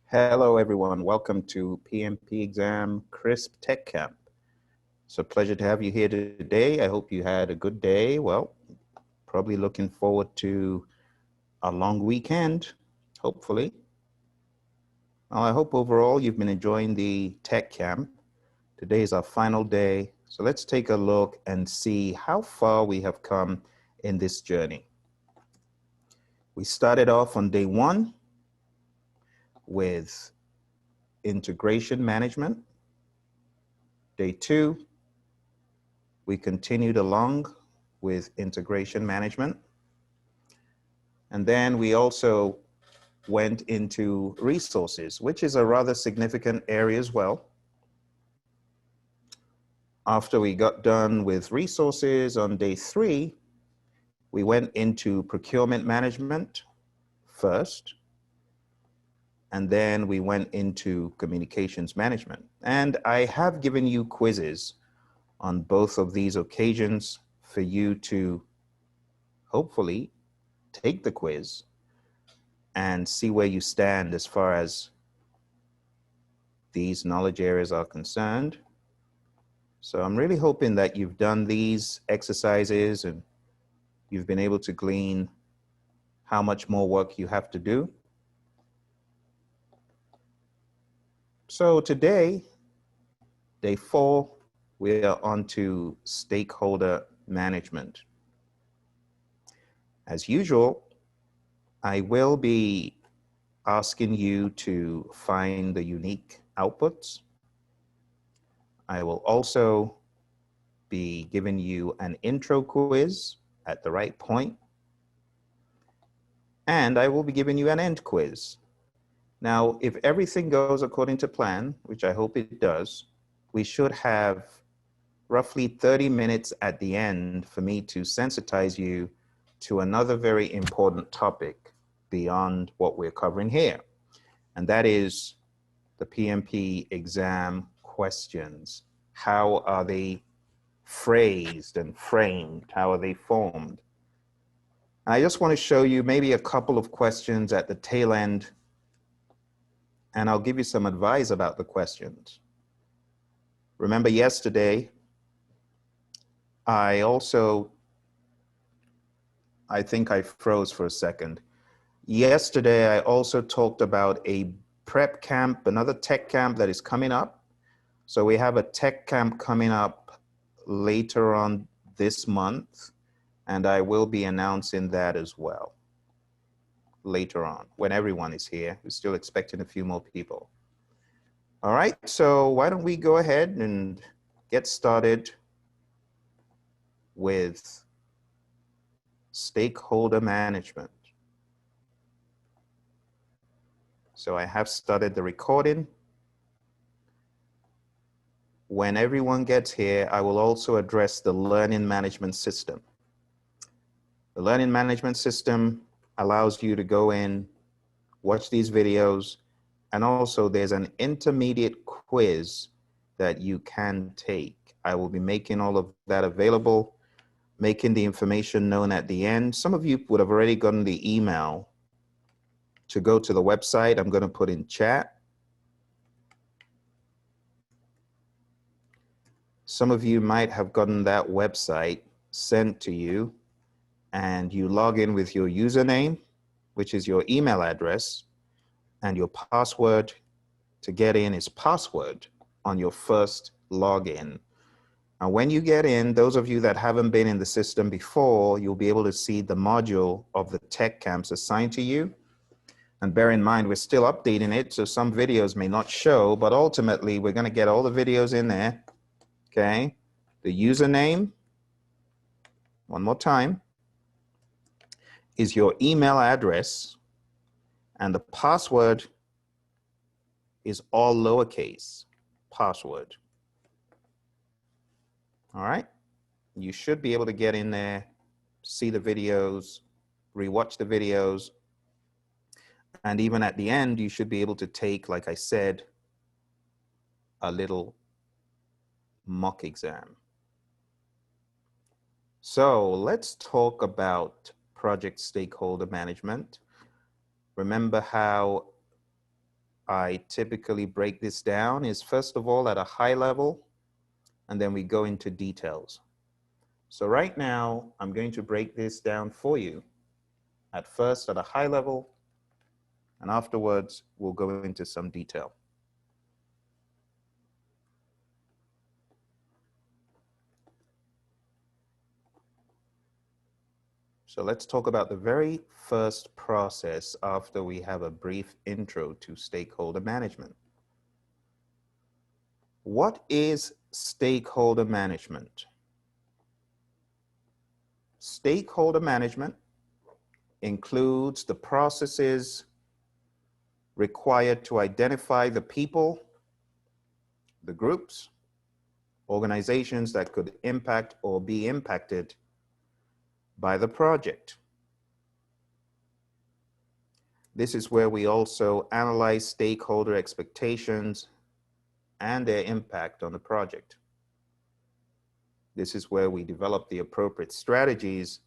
Hello, everyone. Welcome to PMP Exam Crisp Tech Camp. It's a pleasure to have you here today. I hope you had a good day. Well, probably looking forward to a long weekend, hopefully. Well, I hope overall you've been enjoying the Tech Camp. Today is our final day. So let's take a look and see how far we have come in this journey. We started off on day one with integration management. Day two, we continued along with integration management. And then we also went into resources, which is a rather significant area as well. After we got done with resources on day three, we went into procurement management first. And then we went into communications management. And I have given you quizzes on both of these occasions for you to hopefully take the quiz and see where you stand as far as these knowledge areas are concerned. So I'm really hoping that you've done these exercises and you've been able to glean how much more work you have to do. So today, day four, we are on to stakeholder management. As usual, I will be asking you to find the unique outputs. I will also be giving you an intro quiz at the right point. And I will be giving you an end quiz. Now, if everything goes according to plan, which I hope it does, we should have roughly 30 minutes at the end for me to sensitize you to another very important topic beyond what we're covering here. And that is the PMP exam questions. How are they phrased and framed? How are they formed? And I just want to show you maybe a couple of questions at the tail end, and I'll give you some advice about the questions. Remember yesterday, I think I froze for a second. Yesterday, I also talked about a prep camp, another tech camp that is coming up. So we have a tech camp coming up later on this month, and I will be announcing that as well later on when everyone is here. We're still expecting a few more people. All right, so why don't we go ahead and get started with stakeholder management. So I have started the recording. When everyone gets here, I will also address the learning management system. The learning management system allows you to go in, watch these videos, and also there's an intermediate quiz that you can take. I will be making all of that available, making the information known at the end. Some of you would have already gotten the email to go to the website. I'm going to put in chat. Some of you might have gotten that website sent to you, and you log in with your username, which is your email address, and your password to get in is password on your first login. And when you get in, those of you that haven't been in the system before, you'll be able to see the module of the tech camps assigned to you. And bear in mind, we're still updating it, so some videos may not show, but ultimately we're going to get all the videos in there. Okay, the username, one more time, is your email address, and the password is all lowercase, password. All right, you should be able to get in there, see the videos, rewatch the videos, and even at the end, you should be able to take, like I said, a little mock exam. So let's talk about project stakeholder management. Remember how I typically break this down is first of all at a high level, and then we go into details. So right now, I'm going to break this down for you at first at a high level, and afterwards, we'll go into some detail. So let's talk about the very first process after we have a brief intro to stakeholder management. What is stakeholder management? Stakeholder management includes the processes required to identify the people, the groups, organizations that could impact or be impacted by the project. This is where we also analyze stakeholder expectations and their impact on the project. This is where we develop the appropriate strategies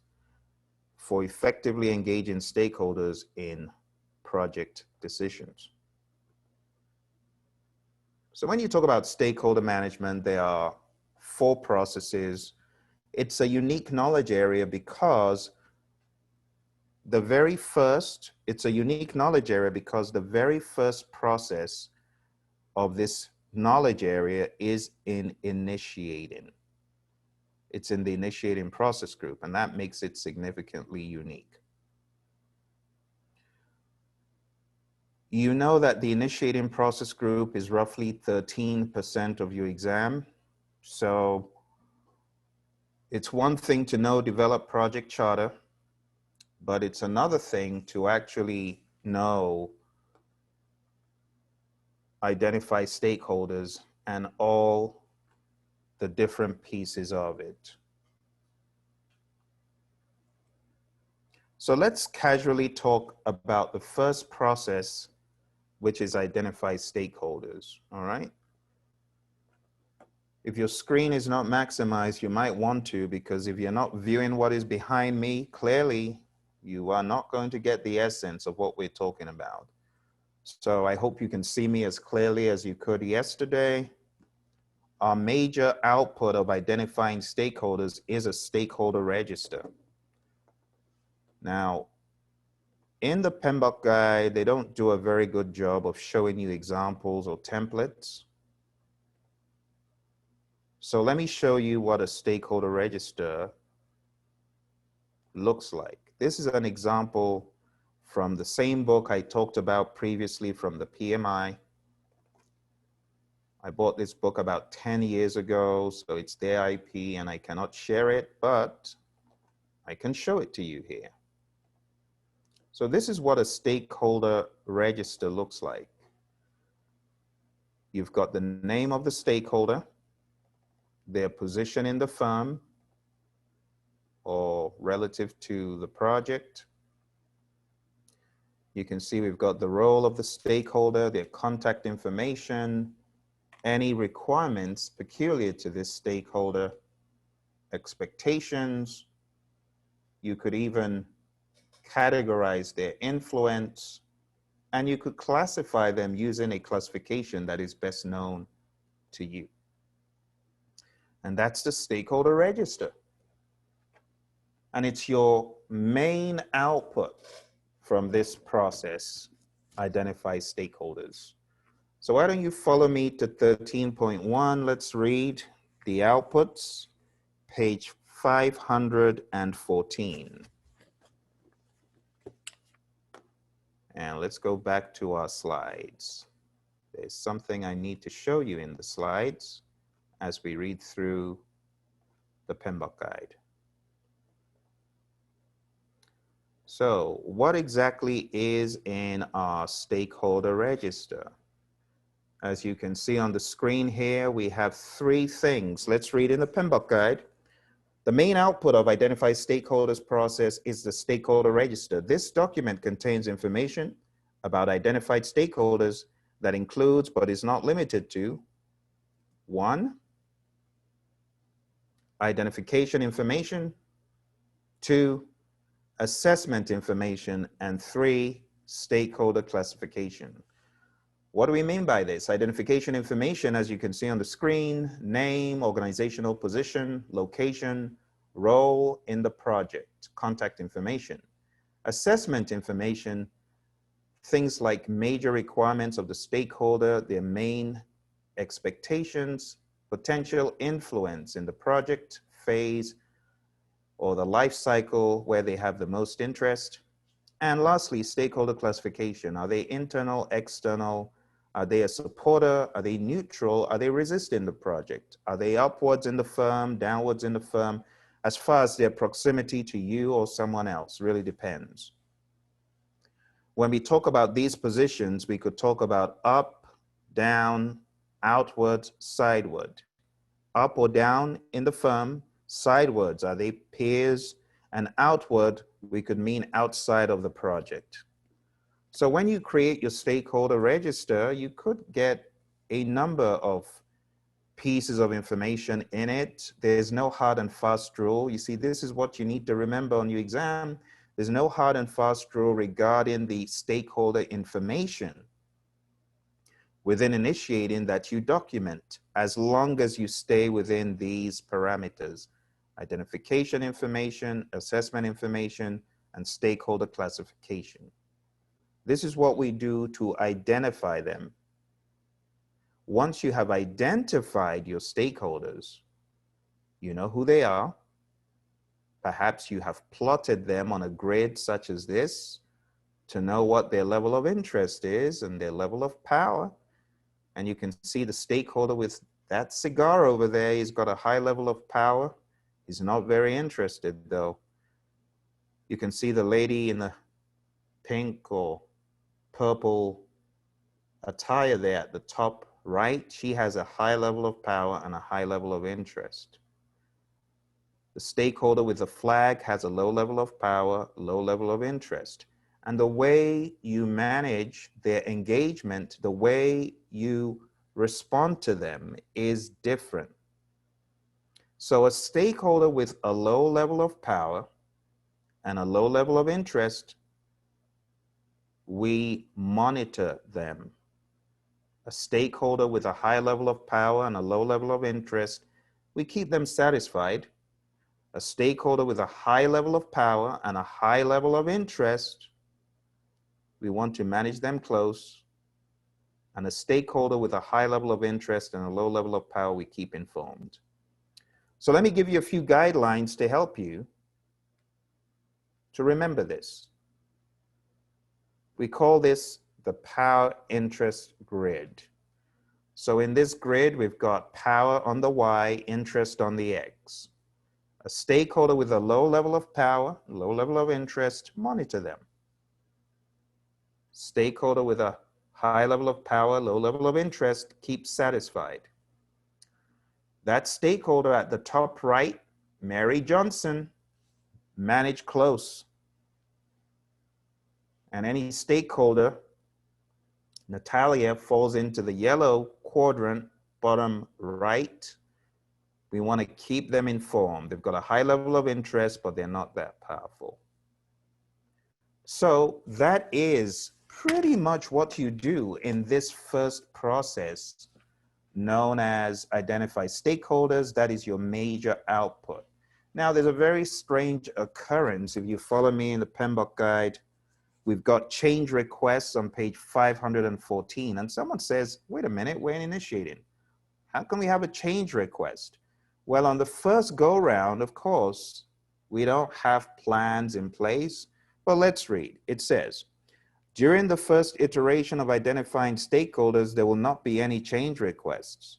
for effectively engaging stakeholders in project decisions. So when you talk about stakeholder management, there are 4 processes. It's a unique knowledge area because the very first process of this knowledge area is in initiating. It's in the initiating process group, and that makes it significantly unique. You know that the initiating process group is roughly 13% of your exam. So it's one thing to know, develop project charter, but it's another thing to actually know, identify stakeholders and all the different pieces of it. So let's casually talk about the first process, which is identify stakeholders, all right? If your screen is not maximized, you might want to, because if you're not viewing what is behind me, clearly you are not going to get the essence of what we're talking about. So I hope you can see me as clearly as you could yesterday. Our major output of identifying stakeholders is a stakeholder register. Now, in the PMP guide, they don't do a very good job of showing you examples or templates. So let me show you what a stakeholder register looks like. This is an example from the same book I talked about previously from the PMI. I bought this book about 10 years ago, so it's their IP and I cannot share it, but I can show it to you here. So this is what a stakeholder register looks like. You've got the name of the stakeholder, their position in the firm or relative to the project. You can see we've got the role of the stakeholder, their contact information, any requirements peculiar to this stakeholder, expectations. You could even categorize their influence, and you could classify them using a classification that is best known to you. And that's the stakeholder register. And it's your main output from this process, identify stakeholders. So why don't you follow me to 13.1? Let's read the outputs, page 514. And let's go back to our slides. There's something I need to show you in the slides as we read through the PMP guide. So what exactly is in our stakeholder register? As you can see on the screen here, we have 3 things. Let's read in the PMP guide. The main output of Identify Stakeholders process is the stakeholder register. This document contains information about identified stakeholders that includes, but is not limited to, 1, identification information, 2, assessment information, and 3, stakeholder classification. What do we mean by this? Identification information, as you can see on the screen: name, organizational position, location, role in the project, contact information. Assessment information, things like major requirements of the stakeholder, their main expectations, potential influence in the project phase or the life cycle where they have the most interest. And lastly, stakeholder classification. Are they internal, external? Are they a supporter? Are they neutral? Are they resisting the project? Are they upwards in the firm, downwards in the firm? As far as their proximity to you or someone else, really depends. When we talk about these positions, we could talk about up, down, outward, sideward. Up or down in the firm, sidewards, are they peers? And outward, we could mean outside of the project. So when you create your stakeholder register, you could get a number of pieces of information in it. There's no hard and fast rule. You see, this is what you need to remember on your exam. There's no hard and fast rule regarding the stakeholder information within initiating that you document, as long as you stay within these parameters: identification information, assessment information, and stakeholder classification. This is what we do to identify them. Once you have identified your stakeholders, you know who they are. Perhaps you have plotted them on a grid such as this to know what their level of interest is and their level of power. And you can see the stakeholder with that cigar over there. He's got a high level of power. He's not very interested though. You can see the lady in the pink or purple attire there at the top right. She has a high level of power and a high level of interest. The stakeholder with the flag has a low level of power, low level of interest. And the way you manage their engagement, the way you respond to them is different. So a stakeholder with a low level of power and a low level of interest, we monitor them. A stakeholder with a high level of power and a low level of interest, we keep them satisfied. A stakeholder with a high level of power and a high level of interest, we want to manage them close. And a stakeholder with a high level of interest and a low level of power, we keep informed. So let me give you a few guidelines to help you to remember this. We call this the power interest grid. So in this grid, we've got power on the Y, interest on the X. A stakeholder with a low level of power, low level of interest, monitor them. Stakeholder with a high level of power, low level of interest, keep satisfied. That stakeholder at the top right, Mary Johnson, manage close. And any stakeholder, Natalia, falls into the yellow quadrant, bottom right. We want to keep them informed. They've got a high level of interest, but they're not that powerful. So that is pretty much what you do in this first process known as identify stakeholders. That is your major output. Now, there's a very strange occurrence. If you follow me in the PMBOK guide, we've got change requests on page 514. And someone says, wait a minute, we're initiating. How can we have a change request? Well, on the first go round, of course, we don't have plans in place, but let's read. It says, during the first iteration of identifying stakeholders, there will not be any change requests.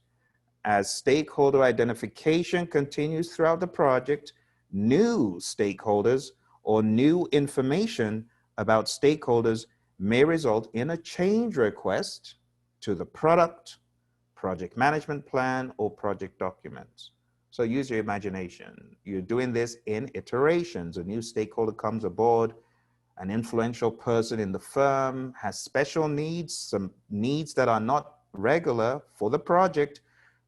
As stakeholder identification continues throughout the project, new stakeholders or new information about stakeholders may result in a change request to the product, project management plan, or project documents. So use your imagination. You're doing this in iterations. A new stakeholder comes aboard, an influential person in the firm has special needs, some needs that are not regular for the project.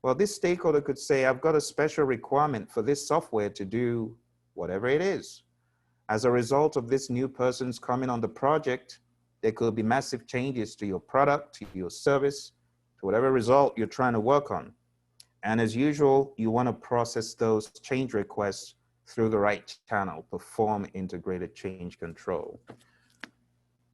Well, this stakeholder could say, I've got a special requirement for this software to do whatever it is. As a result of this new person's coming on the project, There could be massive changes to your product, to your service, to whatever result you're trying to work on. And as usual, you want to process those change requests through the right channel, perform integrated change control.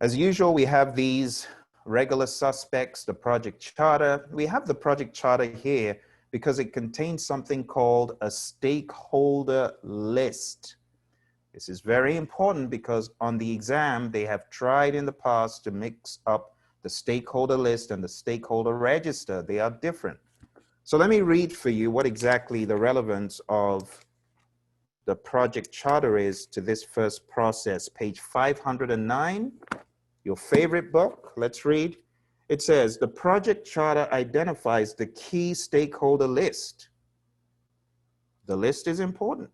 As usual, we have these regular suspects, the project charter. We have the project charter here because it contains something called a stakeholder list. This is very important because on the exam, they have tried in the past to mix up the stakeholder list and the stakeholder register. They are different. So let me read for you what exactly the relevance of the project charter is to this first process. Page 509, your favorite book. Let's read. It says, the project charter identifies the key stakeholder list. The list is important.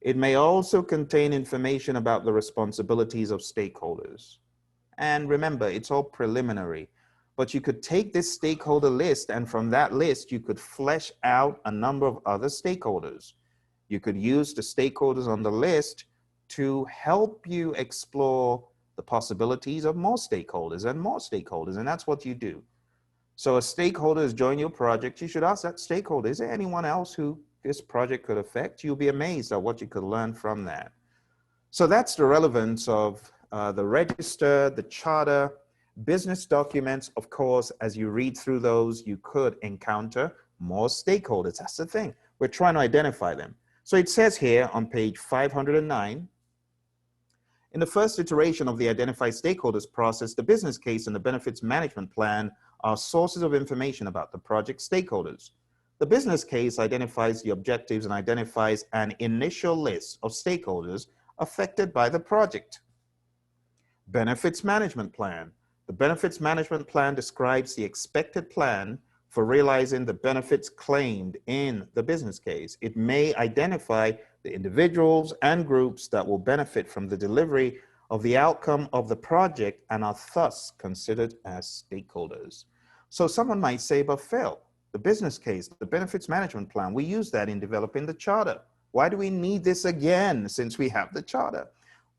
It may also contain information about the responsibilities of stakeholders. And remember, it's all preliminary, but you could take this stakeholder list and from that list, you could flesh out a number of other stakeholders. You could use the stakeholders on the list to help you explore the possibilities of more stakeholders, and that's what you do. So a stakeholder has joined your project, you should ask that stakeholder, is there anyone else who this project could affect? You'll be amazed at what you could learn from that. So that's the relevance of the register, the charter, business documents. Of course, as you read through those, you could encounter more stakeholders. That's the thing. We're trying to identify them. So it says here on page 509, in the first iteration of the identify stakeholders process, the business case and the benefits management plan are sources of information about the project stakeholders. The business case identifies the objectives and identifies an initial list of stakeholders affected by the project. Benefits management plan. The benefits management plan describes the expected plan for realizing the benefits claimed in the business case. It may identify the individuals and groups that will benefit from the delivery of the outcome of the project and are thus considered as stakeholders. So someone might say, but Phil, the business case, the benefits management plan, we use that in developing the charter. Why do we need this again since we have the charter?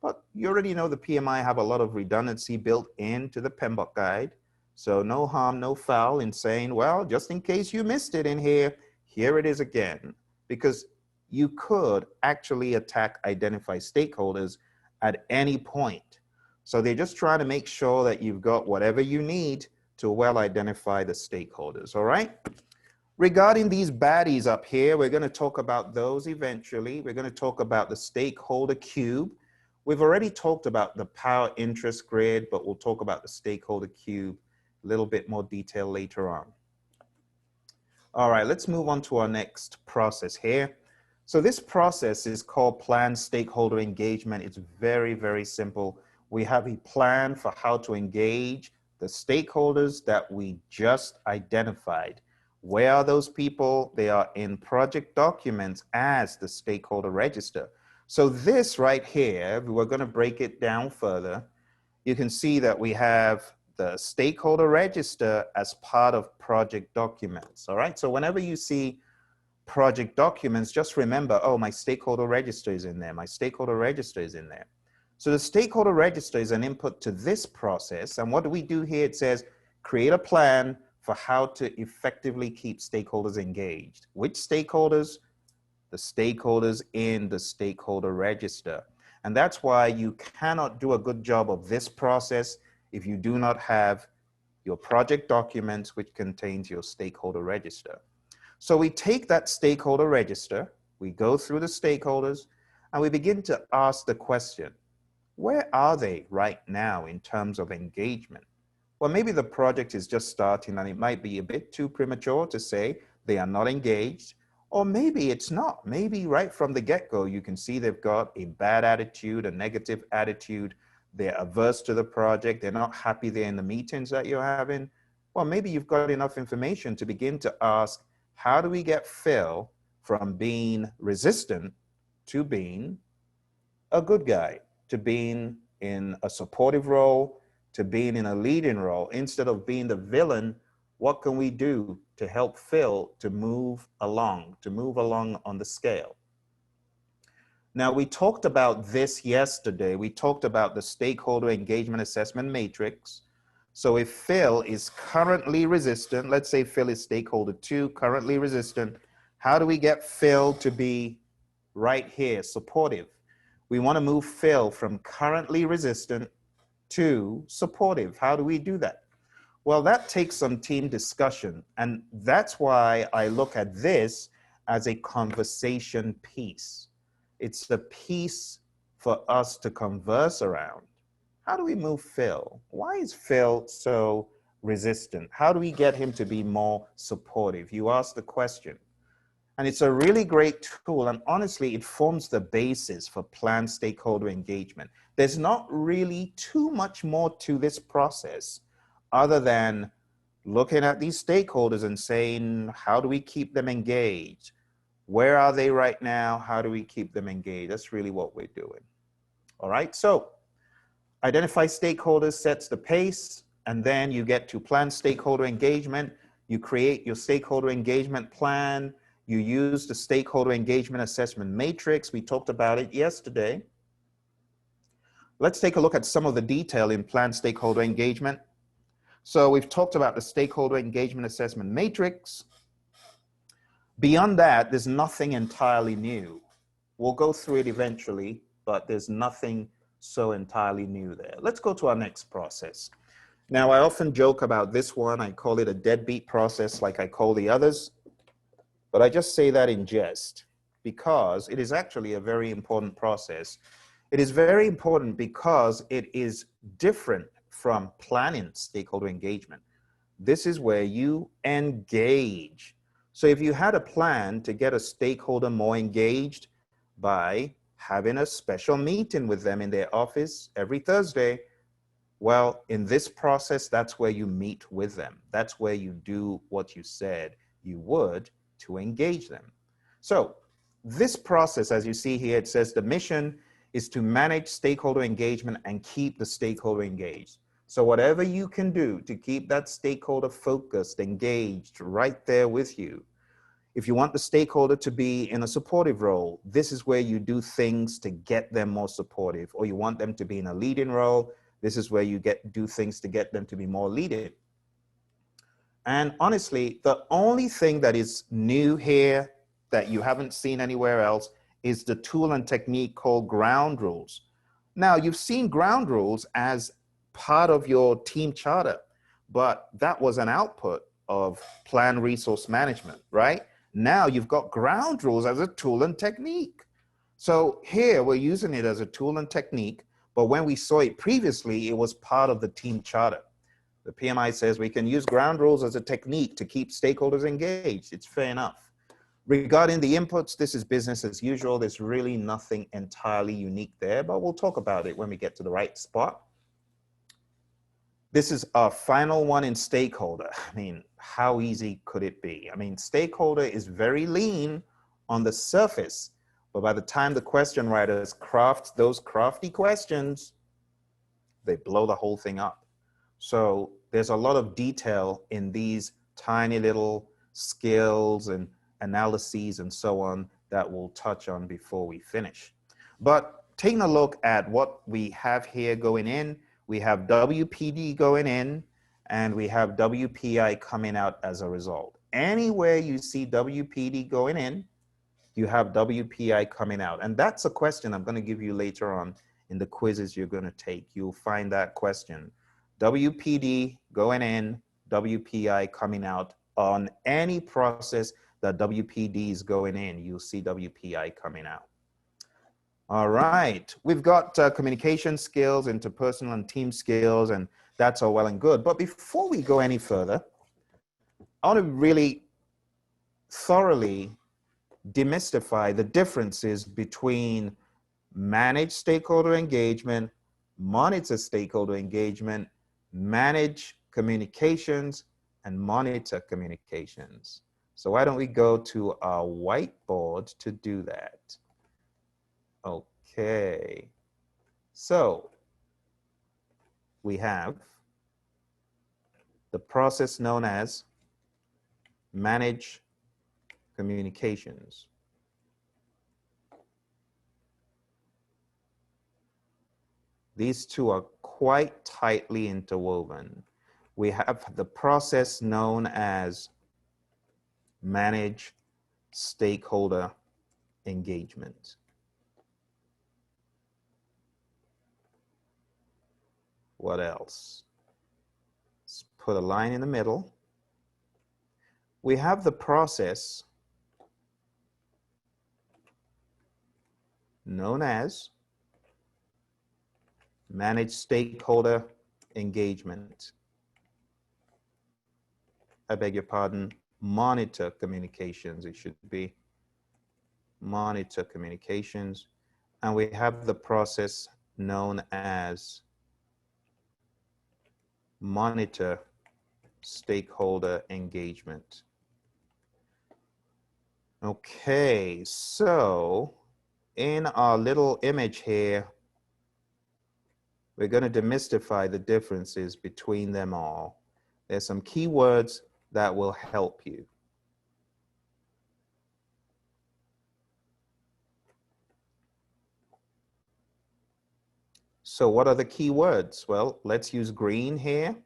But you already know the PMI have a lot of redundancy built into the PMBOK guide. So no harm, no foul in saying, well, just in case you missed it in here, here it is again. Because you could actually attack identify stakeholders at any point. So they're just trying to make sure that you've got whatever you need to well identify the stakeholders, all right? Regarding these baddies up here, we're going to talk about those eventually. We're going to talk about the stakeholder cube. We've already talked about the power interest grid, but we'll talk about the stakeholder cube a little bit more detail later on. All right, let's move on to our next process here. So this process is called planned stakeholder engagement. It's very, very simple. We have a plan for how to engage the stakeholders that we just identified. Where are those people? They are in project documents as the stakeholder register. So this right here, we're going to break it down further. You can see that we have the stakeholder register as part of project documents. All right. So whenever you see project documents, just remember, oh, my stakeholder register is in there. My stakeholder register is in there. So the stakeholder register is an input to this process. And what do we do here? It says, create a plan for how to effectively keep stakeholders engaged. Which stakeholders? The stakeholders in the stakeholder register. And that's why you cannot do a good job of this process if you do not have your project documents, which contains your stakeholder register. So we take that stakeholder register, we go through the stakeholders, and we begin to ask the question, where are they right now in terms of engagement? Well, maybe the project is just starting and it might be a bit too premature to say they are not engaged, or maybe it's not. Maybe right from the get-go, you can see they've got a bad attitude, a negative attitude, they're averse to the project, they're not happy they're in the meetings that you're having. Well, maybe you've got enough information to begin to ask, how do we get Phil from being resistant to being a good guy, to being in a supportive role, to being in a leading role? Instead of being the villain, what can we do to help Phil to move along on the scale? Now, we talked about this yesterday. We talked about the stakeholder engagement assessment matrix. So if Phil is currently resistant, let's say Phil is stakeholder 2, currently resistant, how do we get Phil to be right here, supportive? We want to move Phil from currently resistant to supportive. How do we do that? Well, that takes some team discussion, and that's why I look at this as a conversation piece. It's a piece for us to converse around. How do we move Phil? Why is Phil so resistant? How do we get him to be more supportive? You ask the question. And it's a really great tool. And honestly, it forms the basis for planned stakeholder engagement. There's not really too much more to this process other than looking at these stakeholders and saying, how do we keep them engaged? Where are they right now? How do we keep them engaged? That's really what we're doing. All right, so identify stakeholders sets the pace, and then you get to plan stakeholder engagement. You create your stakeholder engagement plan. You use the stakeholder engagement assessment matrix. We talked about it yesterday. Let's take a look at some of the detail in planned stakeholder engagement. So we've talked about the stakeholder engagement assessment matrix. Beyond that, there's nothing entirely new. We'll go through it eventually, but there's nothing so entirely new there. Let's go to our next process. Now, I often joke about this one. I call it a deadbeat process like I call the others, but I just say that in jest because it is actually a very important process. It is very important because it is different from planning stakeholder engagement. This is where you engage. So if you had a plan to get a stakeholder more engaged by having a special meeting with them in their office every Thursday, well, in this process, that's where you meet with them. That's where you do what you said you would to engage them. So this process, as you see here, it says the mission is to manage stakeholder engagement and keep the stakeholder engaged. So whatever you can do to keep that stakeholder focused, engaged, right there with you. If you want the stakeholder to be in a supportive role, this is where you do things to get them more supportive. Or you want them to be in a leading role, this is where you do things to get them to be more leading. And honestly, the only thing that is new here that you haven't seen anywhere else is the tool and technique called ground rules. Now, you've seen ground rules as part of your team charter, but that was an output of plan resource management, right? Now you've got ground rules as a tool and technique. So here we're using it as a tool and technique, but when we saw it previously, it was part of the team charter. The PMI says we can use ground rules as a technique to keep stakeholders engaged. It's fair enough. Regarding the inputs, this is business as usual. There's really nothing entirely unique there, but we'll talk about it when we get to the right spot. This is our final one in stakeholder. I mean, how easy could it be? I mean, stakeholder is very lean on the surface, but by the time the question writers craft those crafty questions, they blow the whole thing up. So there's a lot of detail in these tiny little skills and analyses and so on that we'll touch on before we finish. But taking a look at what we have here going in, we have WPD going in and we have WPI coming out as a result. Anywhere you see WPD going in, you have WPI coming out. And that's a question I'm going to give you later on in the quizzes you're going to take. You'll find that question. WPD going in, WPI coming out. On any process that WPD is going in, you'll see WPI coming out. All right, we've got communication skills, interpersonal and team skills, and that's all well and good. But before we go any further, I want to really thoroughly demystify the differences between manage stakeholder engagement, monitor stakeholder engagement, manage communications, and monitor communications. So why don't we go to our whiteboard to do that? Okay, so we have the process known as manage communications. These two are quite tightly interwoven. We have the process known as manage stakeholder engagement. What else? Let's put a line in the middle. We have the process known as manage stakeholder engagement. I beg your pardon, monitor communications. It should be monitor communications. And we have the process known as monitor stakeholder engagement. Okay, so in our little image here, we're going to demystify the differences between them all. There's some keywords that will help you. So what are the keywords? Well, let's use green here.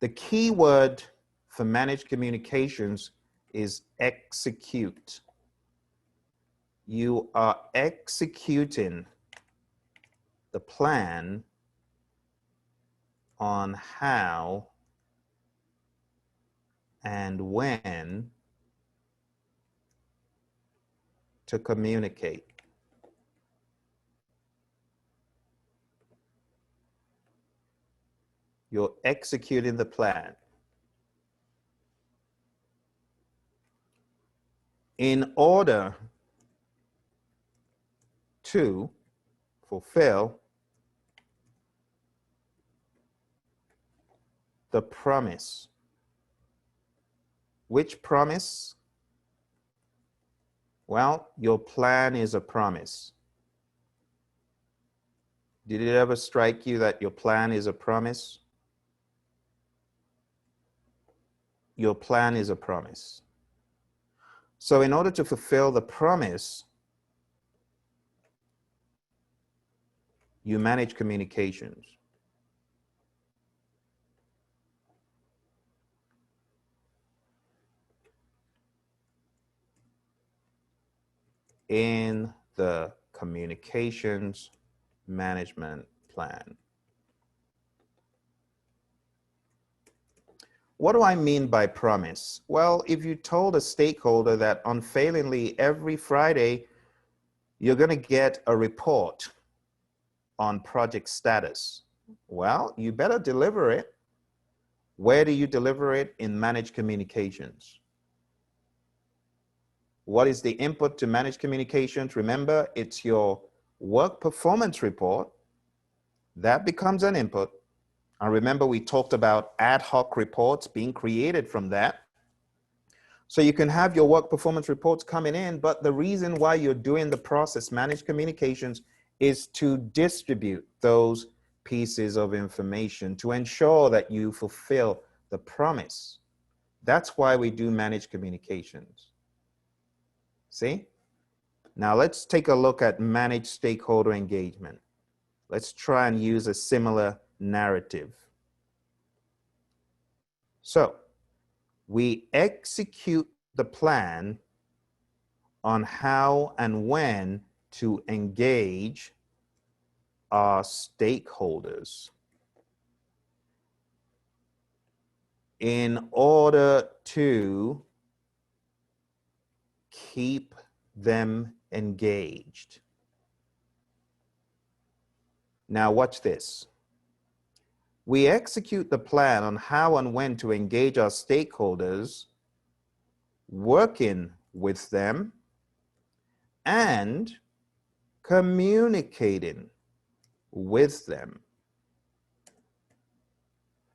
The keyword for managed communications is execute. You are executing the plan on how and when to communicate. You're executing the plan. In order to fulfill the promise. Which promise? Well, your plan is a promise. Did it ever strike you that your plan is a promise? Your plan is a promise. So in order to fulfill the promise, you manage communications. In the communications management plan. What do I mean by promise? Well, if you told a stakeholder that unfailingly every Friday you're going to get a report on project status, well, you better deliver it. Where do you deliver it? In managed communications. What is the input to managed communications? Remember, it's your work performance report. That becomes an input. And remember, we talked about ad hoc reports being created from that. So you can have your work performance reports coming in, but the reason why you're doing the process managed communications is to distribute those pieces of information to ensure that you fulfill the promise. That's why we do managed communications. See? Now let's take a look at managed stakeholder engagement. Let's try and use a similar narrative. So we execute the plan on how and when to engage our stakeholders in order to keep them engaged. Now watch this. We execute the plan on how and when to engage our stakeholders, working with them, and communicating with them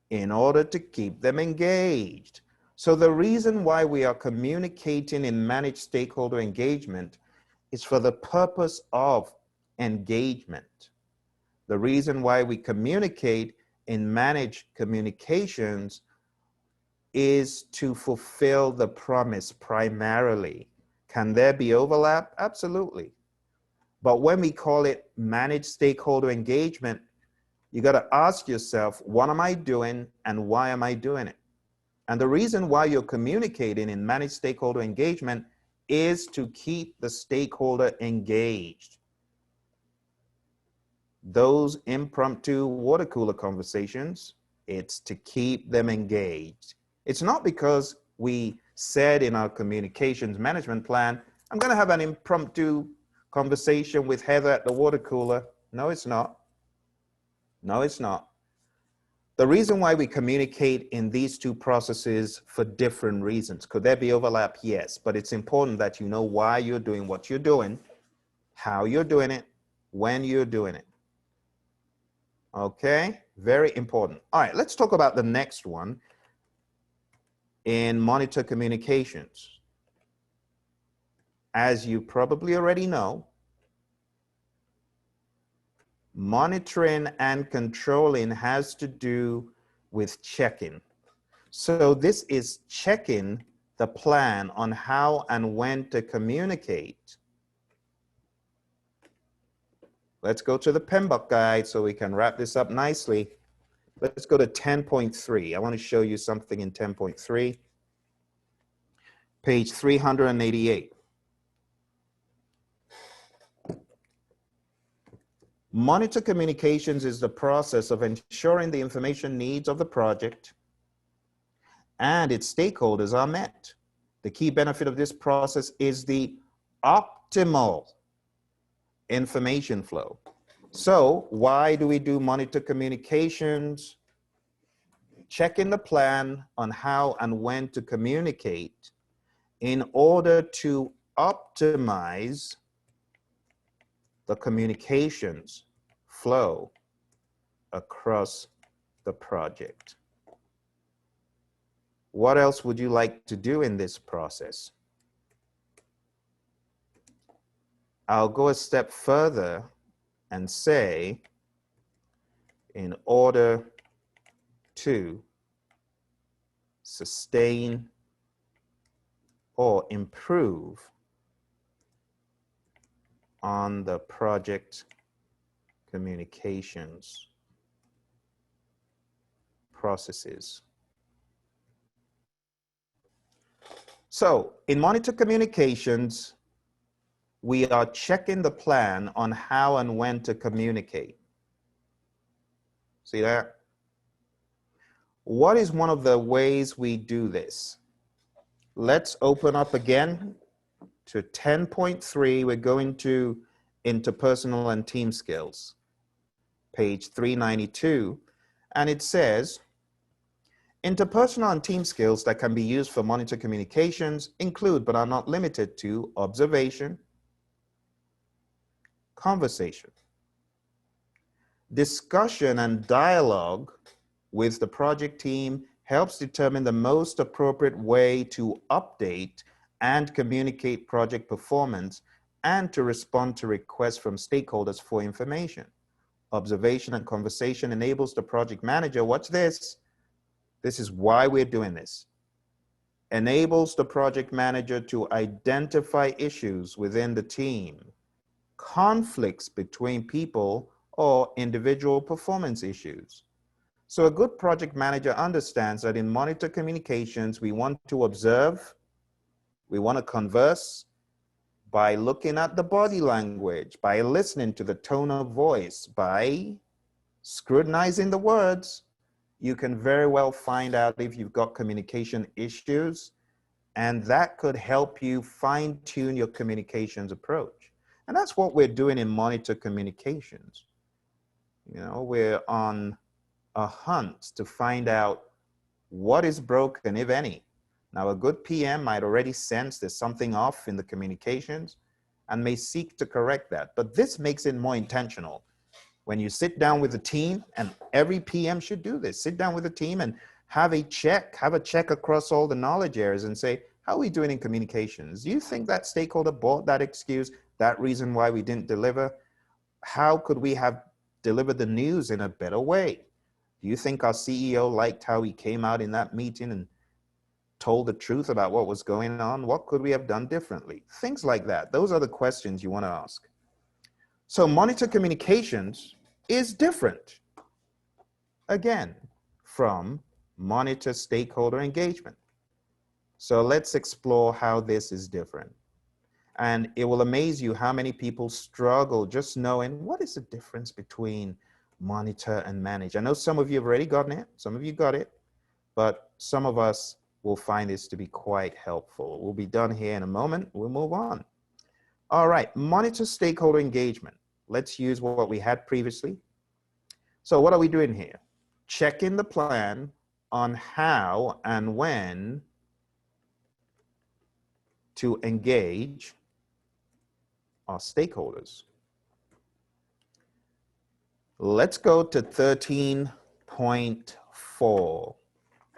in order to keep them engaged. So the reason why we are communicating in managed stakeholder engagement is for the purpose of engagement. The reason why we communicate in managed communications is to fulfill the promise primarily. Can there be overlap? Absolutely. But when we call it managed stakeholder engagement, you got to ask yourself, what am I doing and why am I doing it? And the reason why you're communicating in managed stakeholder engagement is to keep the stakeholder engaged. Those impromptu water cooler conversations, it's to keep them engaged. It's not because we said in our communications management plan, I'm going to have an impromptu conversation with Heather at the water cooler. No, it's not. No, it's not. The reason why we communicate in these two processes for different reasons. Could there be overlap? Yes, but it's important that you know why you're doing what you're doing, how you're doing it, when you're doing it. Okay, very important. All right, let's talk about the next one in monitor communications. As you probably already know, monitoring and controlling has to do with checking. So this is checking the plan on how and when to communicate. Let's go to the PMBOK guide so we can wrap this up nicely. Let's go to 10.3. I want to show you something in 10.3, page 388. Monitor communications is the process of ensuring the information needs of the project and its stakeholders are met. The key benefit of this process is the optimal information flow. So why do we do monitor communications? Checking the plan on how and when to communicate in order to optimize the communications flow across the project. What else would you like to do in this process? I'll go a step further and say, in order to sustain or improve on the project communications processes. So in monitor communications, we are checking the plan on how and when to communicate. See that? What is one of the ways we do this? Let's open up again to 10.3. We're going to interpersonal and team skills, page 392. And it says, interpersonal and team skills that can be used for monitor communications include, but are not limited to, observation, conversation, discussion and dialogue with the project team helps determine the most appropriate way to update and communicate project performance and to respond to requests from stakeholders for information. Observation and conversation enables the project manager, watch this, this is why we're doing this, enables the project manager to identify issues within the team, conflicts between people, or individual performance issues. So a good project manager understands that in monitor communications, we want to observe, we want to converse by looking at the body language, by listening to the tone of voice, by scrutinizing the words. You can very well find out if you've got communication issues, and that could help you fine-tune your communications approach. And that's what we're doing in monitor communications. You know, we're on a hunt to find out what is broken, if any. Now, a good PM might already sense there's something off in the communications and may seek to correct that. But this makes it more intentional. When you sit down with the team, and every PM should do this, sit down with the team and have a check across all the knowledge areas and say, how are we doing in communications? Do you think that stakeholder bought that excuse, that reason why we didn't deliver? How could we have delivered the news in a better way? Do you think our CEO liked how he came out in that meeting and told the truth about what was going on? What could we have done differently? Things like that. Those are the questions you want to ask. So monitor communications is different, again, from monitor stakeholder engagement. So let's explore how this is different. And it will amaze you how many people struggle just knowing what is the difference between monitor and manage. I know some of you have already gotten it, some of you got it, but some of us will find this to be quite helpful. We'll be done here in a moment. We'll move on. All right, monitor stakeholder engagement. Let's use what we had previously. So what are we doing here? Checking the plan on how and when to engage our stakeholders. Let's go to 13.4.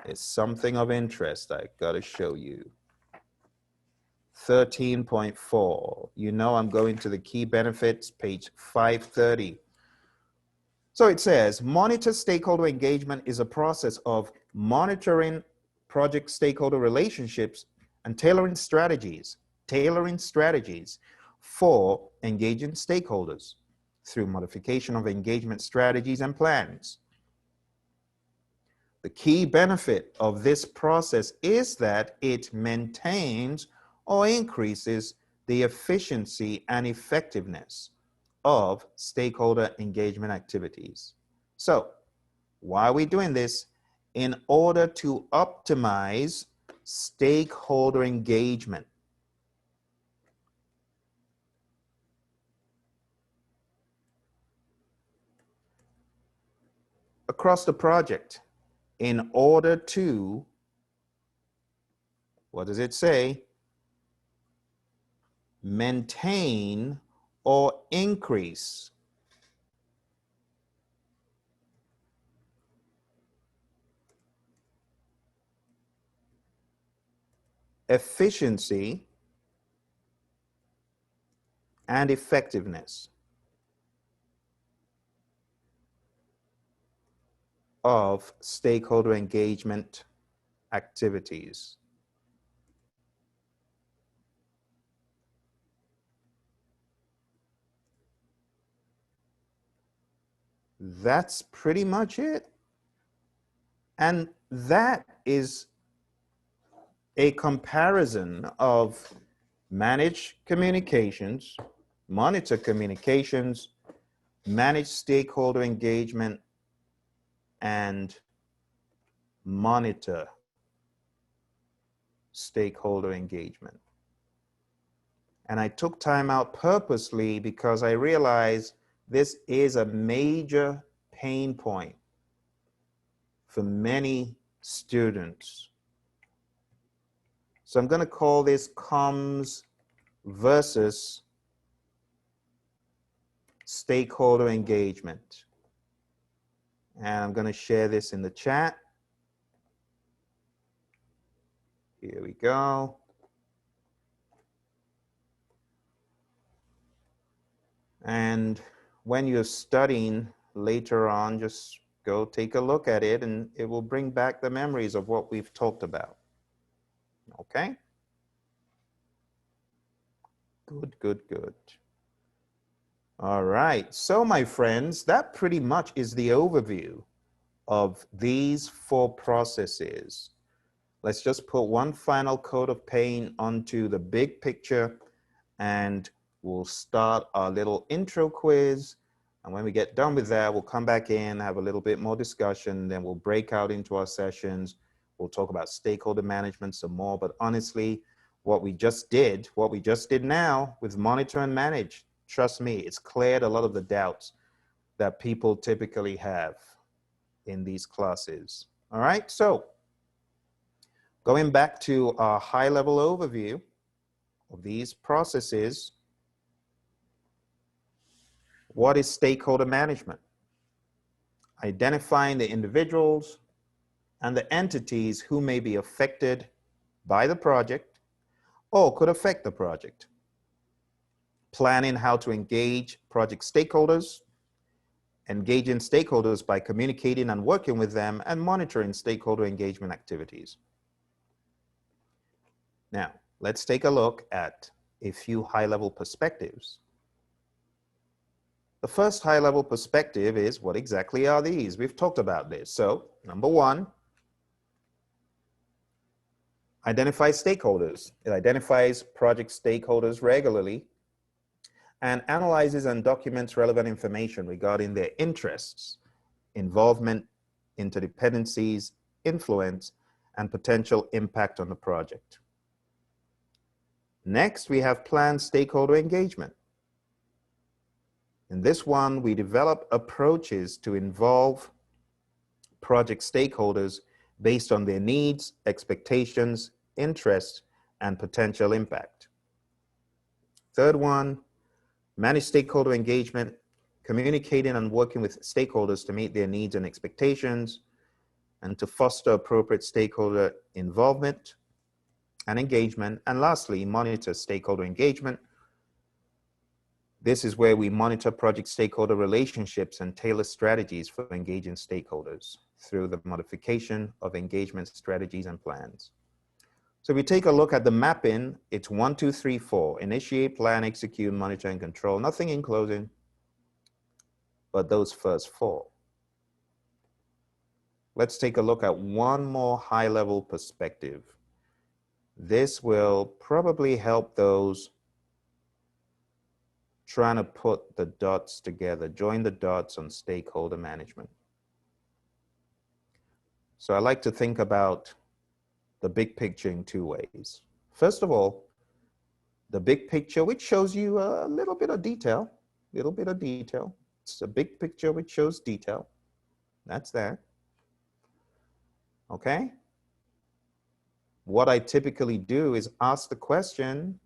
It's something of interest I got to show you. 13.4. You know I'm going to the key benefits, page 530. So it says, monitor stakeholder engagement is a process of monitoring project stakeholder relationships and tailoring strategies for engaging stakeholders through modification of engagement strategies and plans. The key benefit of this process is that it maintains or increases the efficiency and effectiveness of stakeholder engagement activities. So, why are we doing this? In order to optimize stakeholder engagement. Across the project, in order to, what does it say? Maintain or increase efficiency and effectiveness of stakeholder engagement activities. That's pretty much it. And that is a comparison of manage communications, monitor communications, manage stakeholder engagement, and monitor stakeholder engagement. And I took time out purposely because I realized this is a major pain point for many students. So I'm going to call this comms versus stakeholder engagement. And I'm going to share this in the chat. Here we go. And when you're studying later on, just go take a look at it and it will bring back the memories of what we've talked about. Okay? Good, good, good. All right. So my friends, that pretty much is the overview of these four processes. Let's just put one final coat of paint onto the big picture and we'll start our little intro quiz. And when we get done with that, we'll come back in, have a little bit more discussion, then we'll break out into our sessions. We'll talk about stakeholder management some more, but honestly, what we just did now with monitor and manage, trust me, it's cleared a lot of the doubts that people typically have in these classes. All right, so going back to our high-level overview of these processes, what is stakeholder management? Identifying the individuals and the entities who may be affected by the project or could affect the project. Planning how to engage project stakeholders, engaging stakeholders by communicating and working with them, and monitoring stakeholder engagement activities. Now, let's take a look at a few high-level perspectives. The first high-level perspective is, what exactly are these? We've talked about this. So, number one, identify stakeholders. It identifies project stakeholders regularly and analyzes and documents relevant information regarding their interests, involvement, interdependencies, influence, and potential impact on the project. Next, we have planned stakeholder engagement. In this one, we develop approaches to involve project stakeholders based on their needs, expectations, interests, and potential impact. Third one, manage stakeholder engagement, communicating and working with stakeholders to meet their needs and expectations, and to foster appropriate stakeholder involvement and engagement. And lastly, monitor stakeholder engagement. This is where we monitor project stakeholder relationships and tailor strategies for engaging stakeholders through the modification of engagement strategies and plans. So we take a look at the mapping. It's 1, 2, 3, 4. Initiate, plan, execute, monitor, and control. Nothing in closing, but those first 4. Let's take a look at one more high-level perspective. This will probably help those trying to put the dots together, join the dots on stakeholder management. So I like to think about the big picture in 2 ways. First of all, the big picture, which shows you a little bit of detail, It's a big picture which shows detail. That's that. Okay? What I typically do is ask the question,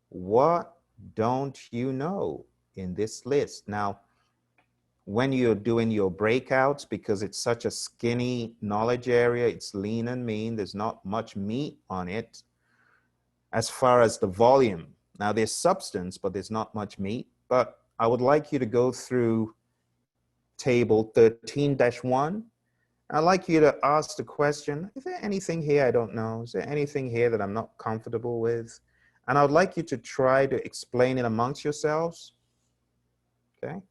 what don't you know in this list? Now, when you're doing your breakouts, because it's such a skinny knowledge area, it's lean and mean, there's not much meat on it as far as the volume. Now, there's substance, but there's not much meat. But I would like you to go through table 13-1. I'd like you to ask the question, is there anything here I don't know? Is there anything here that I'm not comfortable with? And I would like you to try to explain it amongst yourselves, okay?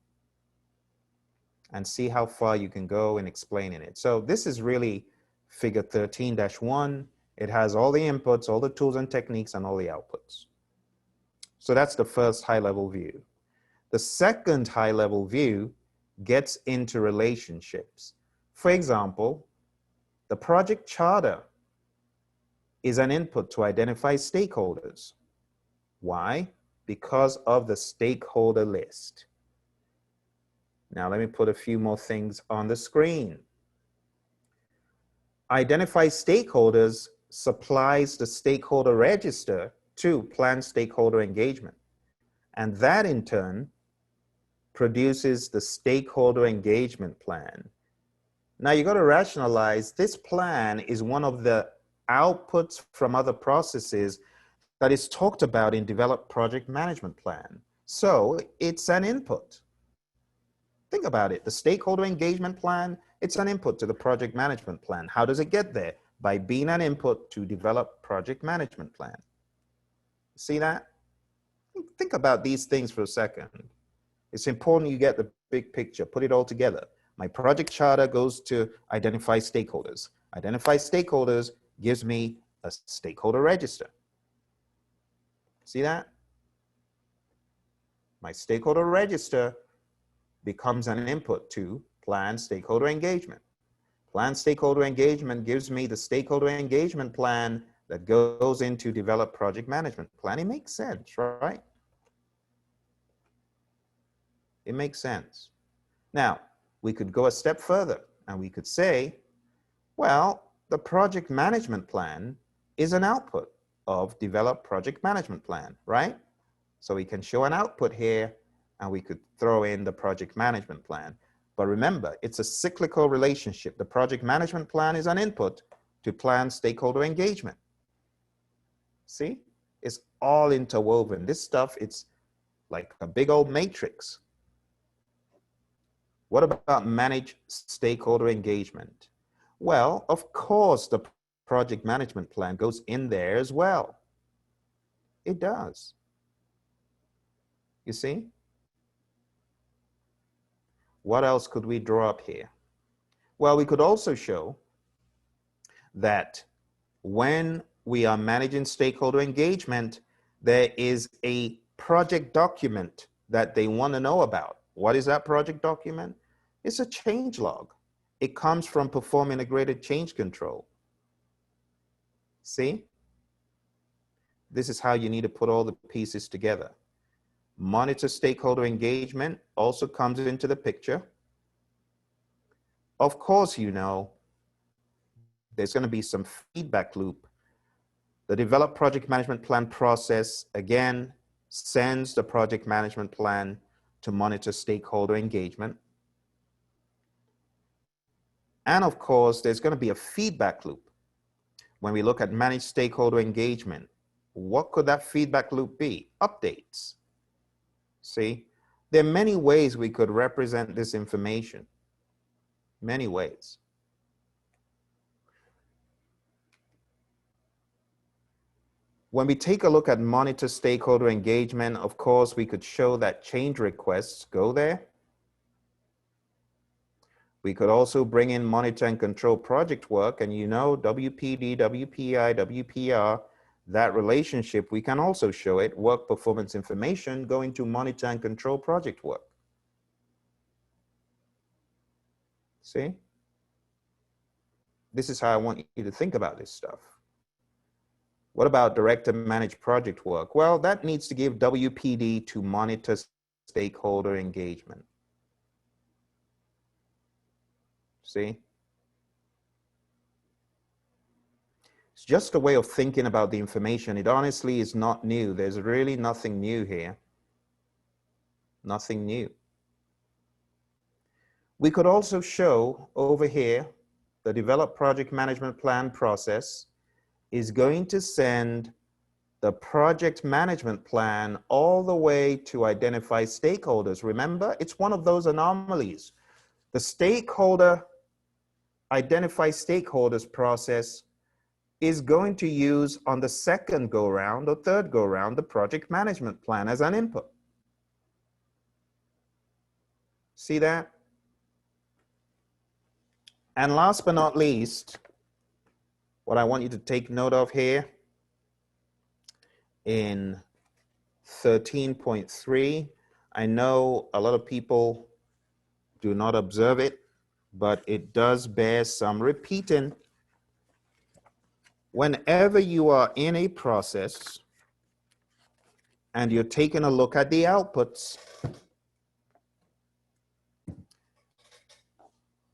And see how far you can go in explaining it. So this is really figure 13-1. It has all the inputs, all the tools and techniques, and all the outputs. So that's the first high-level view. The second high-level view gets into relationships. For example, the project charter is an input to identify stakeholders. Why? Because of the stakeholder list. Now let me put a few more things on the screen. Identify stakeholders supplies the stakeholder register to plan stakeholder engagement. And that in turn produces the stakeholder engagement plan. Now you got to rationalize this plan is one of the outputs from other processes that is talked about in developed project management plan. So it's an input. Think about it. The stakeholder engagement plan, it's an input to the project management plan. How does it get there? By being an input to develop project management plan. See that? Think about these things for a second. It's important you get the big picture, put it all together. My project charter goes to identify stakeholders. Identify stakeholders gives me a stakeholder register. See that? My stakeholder register becomes an input to plan stakeholder engagement. Plan stakeholder engagement gives me the stakeholder engagement plan that goes into develop project management plan. It makes sense, right? It makes sense. Now, we could go a step further and we could say, well, the project management plan is an output of develop project management plan, right? So we can show an output here and we could throw in the project management plan. But remember, it's a cyclical relationship. The project management plan is an input to plan stakeholder engagement. See, it's all interwoven. This stuff, it's like a big old matrix. What about manage stakeholder engagement? Well, of course, the project management plan goes in there as well. It does. You see? What else could we draw up here? Well, we could also show that when we are managing stakeholder engagement, there is a project document that they want to know about. What is that project document? It's a change log. It comes from Perform Integrated Change Control. See? This is how you need to put all the pieces together. Monitor stakeholder engagement also comes into the picture. Of course, you know, there's going to be some feedback loop. The develop project management plan process, again, sends the project management plan to monitor stakeholder engagement. And of course, there's going to be a feedback loop. When we look at managed stakeholder engagement, what could that feedback loop be? Updates. See, there are many ways we could represent this information. Many ways. When we take a look at monitor stakeholder engagement, of course, we could show that change requests go there. We could also bring in monitor and control project work, and you know, WPD, WPI, WPR, that relationship, we can also show it, work performance information going to monitor and control project work. See? This is how I want you to think about this stuff. What about direct and managed project work? Well, that needs to give WPD to monitor stakeholder engagement. See? It's just a way of thinking about the information. It honestly is not new. There's really nothing new here. Nothing new. We could also show over here, the develop project management plan process is going to send the project management plan all the way to identify stakeholders. Remember, it's one of those anomalies. The stakeholder identify stakeholders process is going to use on the second go round or third go round the project management plan as an input. See that? And last but not least, what I want you to take note of here in 13.3, I know a lot of people do not observe it, but it does bear some repeating. Whenever you are in a process and you're taking a look at the outputs,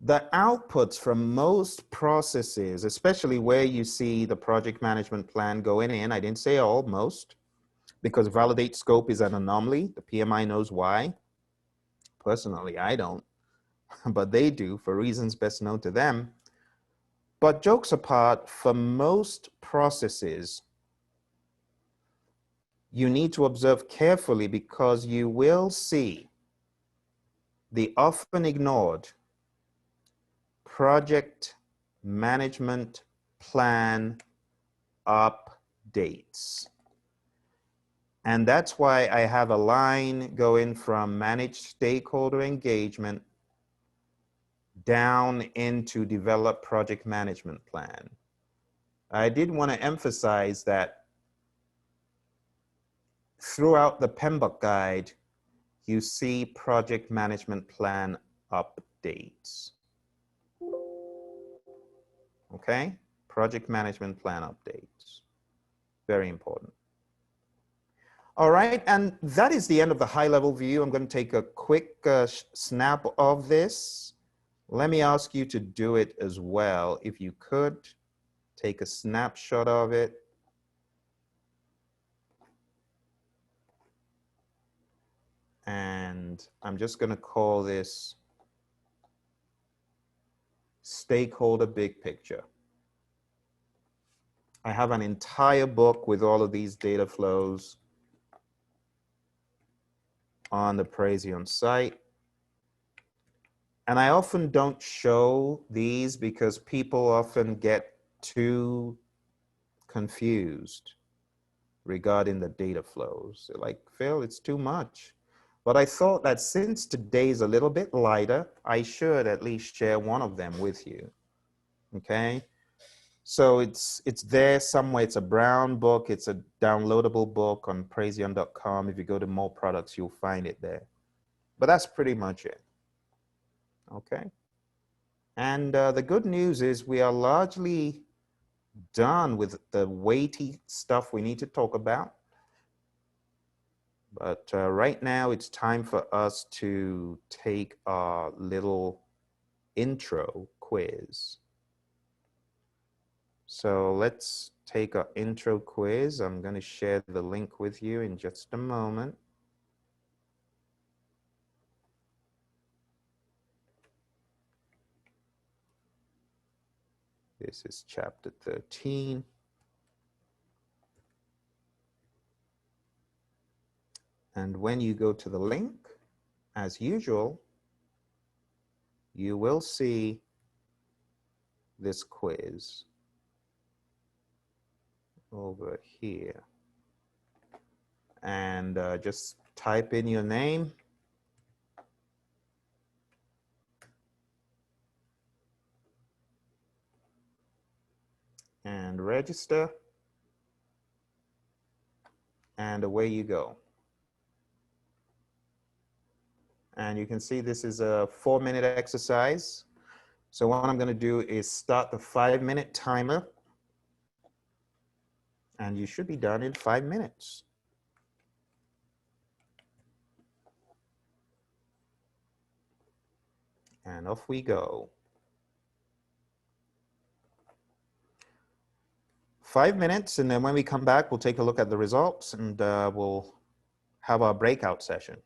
the outputs from most processes, especially where you see the project management plan going in, I didn't say all, most, because validate scope is an anomaly. The PMI knows why. Personally, I don't, but they do for reasons best known to them. But jokes apart, for most processes, you need to observe carefully because you will see the often ignored project management plan updates. And that's why I have a line going from managed stakeholder engagement down into develop project management plan. I did want to emphasize that throughout the PMBOK guide, you see project management plan updates. Okay, project management plan updates, very important. All right, and that is the end of the high level view. I'm going to take a quick snap of this. Let me ask you to do it as well. If you could, take a snapshot of it. And I'm just going to call this Stakeholder Big Picture. I have an entire book with all of these data flows on the Praizion site. And I often don't show these because people often get too confused regarding the data flows. They're like, Phil, it's too much. But I thought that since today is a little bit lighter, I should at least share one of them with you. Okay. So it's there somewhere. It's a brown book. It's a downloadable book on Praizion.com. If you go to more products, you'll find it there. But that's pretty much it. Okay. And the good news is we are largely done with the weighty stuff we need to talk about. But right now it's time for us to take our little intro quiz. So let's take our intro quiz. I'm going to share the link with you in just a moment. This is chapter 13. And when you go to the link, as usual, you will see this quiz over here. And just type in your name. And register. And away you go. And you can see this is a 4-minute exercise. So what I'm going to do is start the 5-minute timer. And you should be done in 5 minutes. And off we go. 5 minutes, and then when we come back, we'll take a look at the results, and we'll have our breakout session.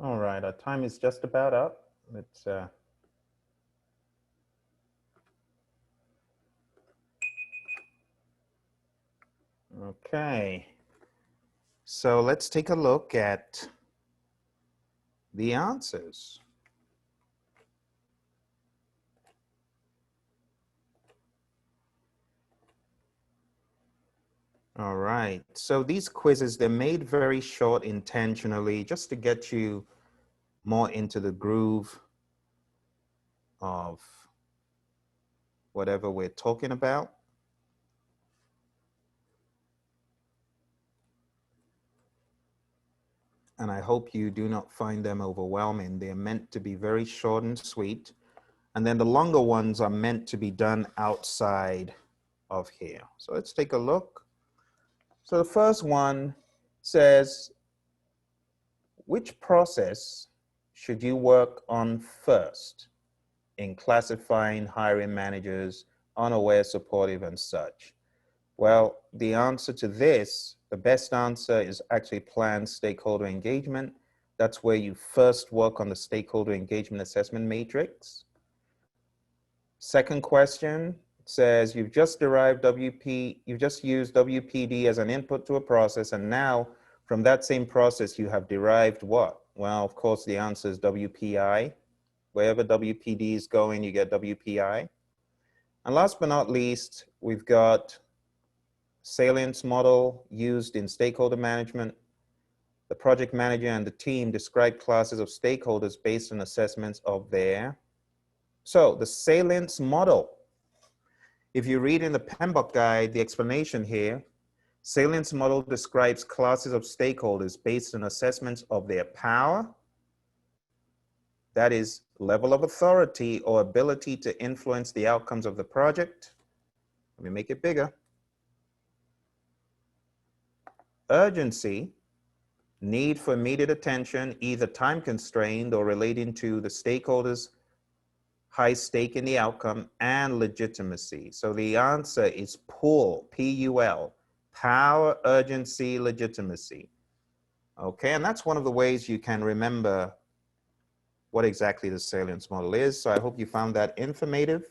All right, our time is just about up. Let's okay. So let's take a look at the answers. All right, so these quizzes, they're made very short intentionally just to get you more into the groove of whatever we're talking about. And I hope you do not find them overwhelming. They're meant to be very short and sweet. And then the longer ones are meant to be done outside of here. So let's take a look. So the first one says, which process should you work on first in classifying hiring managers, unaware, supportive, and such? Well, the answer to this, the best answer is actually planned stakeholder engagement. That's where you first work on the stakeholder engagement assessment matrix. Second question says you've just used WPD as an input to a process, and now from that same process you have derived what? Well, of course, the answer is WPI. Wherever WPD is going, you get WPI. And last but not least, we've got salience model used in stakeholder management. The project manager and the team describe classes of stakeholders based on assessments of their. So the salience model, if you read in the PMBOK guide, the explanation here, salience model describes classes of stakeholders based on assessments of their power, that is level of authority or ability to influence the outcomes of the project. Let me make it bigger. Urgency, need for immediate attention, either time constrained or relating to the stakeholders' high stake in the outcome, and legitimacy. So the answer is PUL, P-U-L, power, urgency, legitimacy. Okay, and that's one of the ways you can remember what exactly the salience model is. So I hope you found that informative.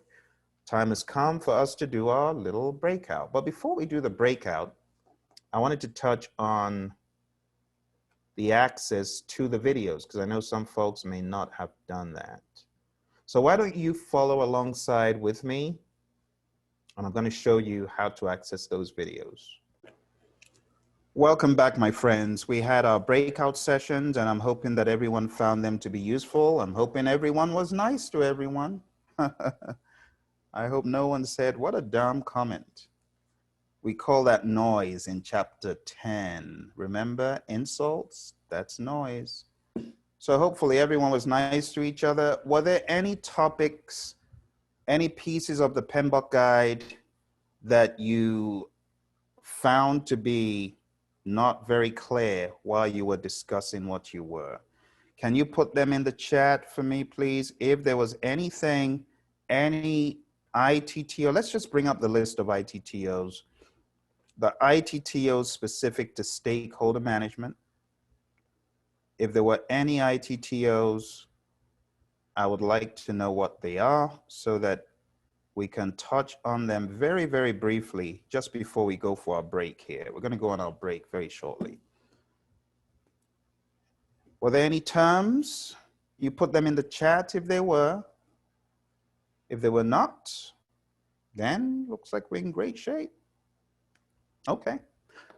Time has come for us to do our little breakout. But before we do the breakout, I wanted to touch on the access to the videos, because I know some folks may not have done that. So why don't you follow alongside with me, and I'm going to show you how to access those videos. Welcome back, my friends. We had our breakout sessions, and I'm hoping that everyone found them to be useful. I'm hoping everyone was nice to everyone. I hope no one said, what a dumb comment. We call that noise in chapter 10. Remember, insults? That's noise. So hopefully everyone was nice to each other. Were there any topics, any pieces of the PMBOK guide that you found to be not very clear while you were discussing what you were? Can you put them in the chat for me, please? If there was anything, any ITTO, let's just bring up the list of ITTOs. The ITTOs specific to stakeholder management. If there were any ITTOs, I would like to know what they are so that we can touch on them very, very briefly just before we go for our break here. We're going to go on our break very shortly. Were there any terms? You put them in the chat if there were. If they were not, then looks like we're in great shape. Okay.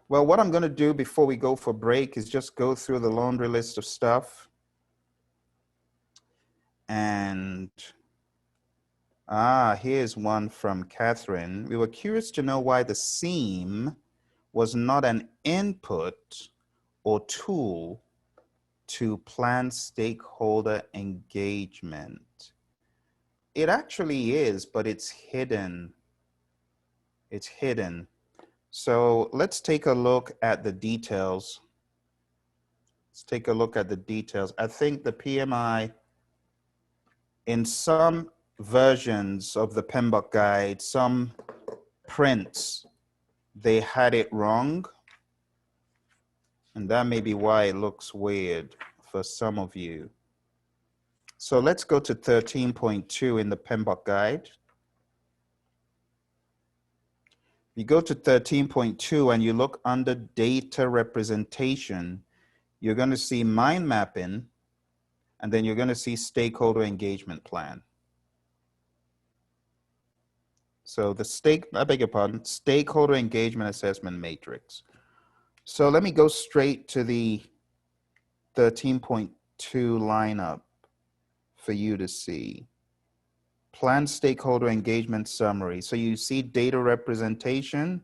Well, what I'm going to do before we go for break is just go through the laundry list of stuff. And here's one from Catherine. We were curious to know why the SEAM was not an input or tool to plan stakeholder engagement. It actually is, but it's hidden. It's hidden. So let's take a look at the details. Let's take a look at the details. I think the PMI, in some versions of the PMBOK guide, some prints, they had it wrong. And that may be why it looks weird. for some of you. So let's go to 13.2 in the PMBOK guide. You go to 13.2 and you look under data representation, you're going to see mind mapping, and then you're going to see stakeholder engagement plan. So I beg your pardon, stakeholder engagement assessment matrix. So let me go straight to the 13.2 lineup for you to see. Plan stakeholder engagement summary. So you see data representation,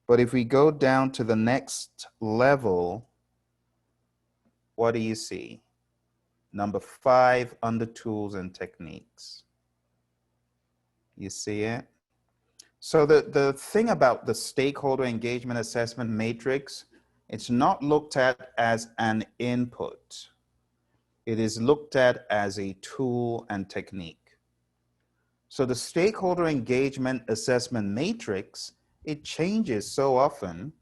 but if we go down to the next level, what do you see? Number 5 under tools and techniques. You see it? So the thing about the stakeholder engagement assessment matrix, it's not looked at as an input. It is looked at as a tool and technique. So the stakeholder engagement assessment matrix, it changes so often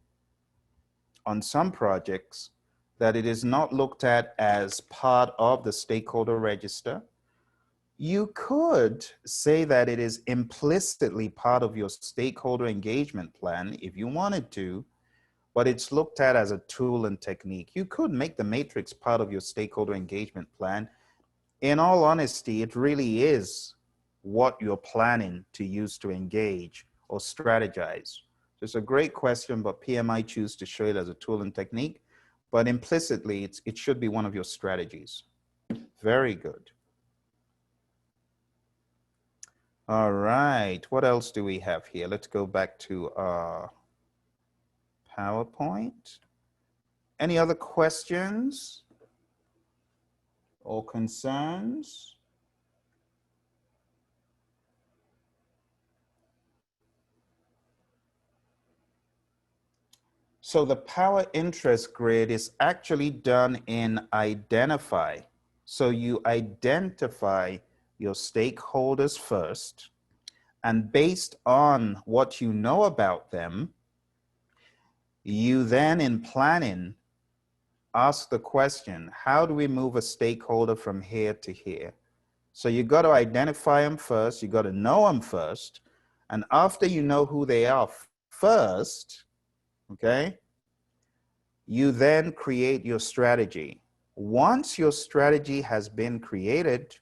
on some projects that it is not looked at as part of the stakeholder register. You could say that it is implicitly part of your stakeholder engagement plan if you wanted to, but it's looked at as a tool and technique. You could make the matrix part of your stakeholder engagement plan. In all honesty, it really is what you're planning to use to engage or strategize. It's a great question, but PMI choose to show it as a tool and technique, but implicitly it should be one of your strategies. Very good. All right, what else do we have here? Let's go back to our PowerPoint. Any other questions or concerns? So the power interest grid is actually done in identify. So you identify your stakeholders first, and based on what you know about them, you then in planning ask the question, how do we move a stakeholder from here to here? So you got to identify them first, you got to know them first, and after you know who they are first, okay, you then create your strategy. Once your strategy has been created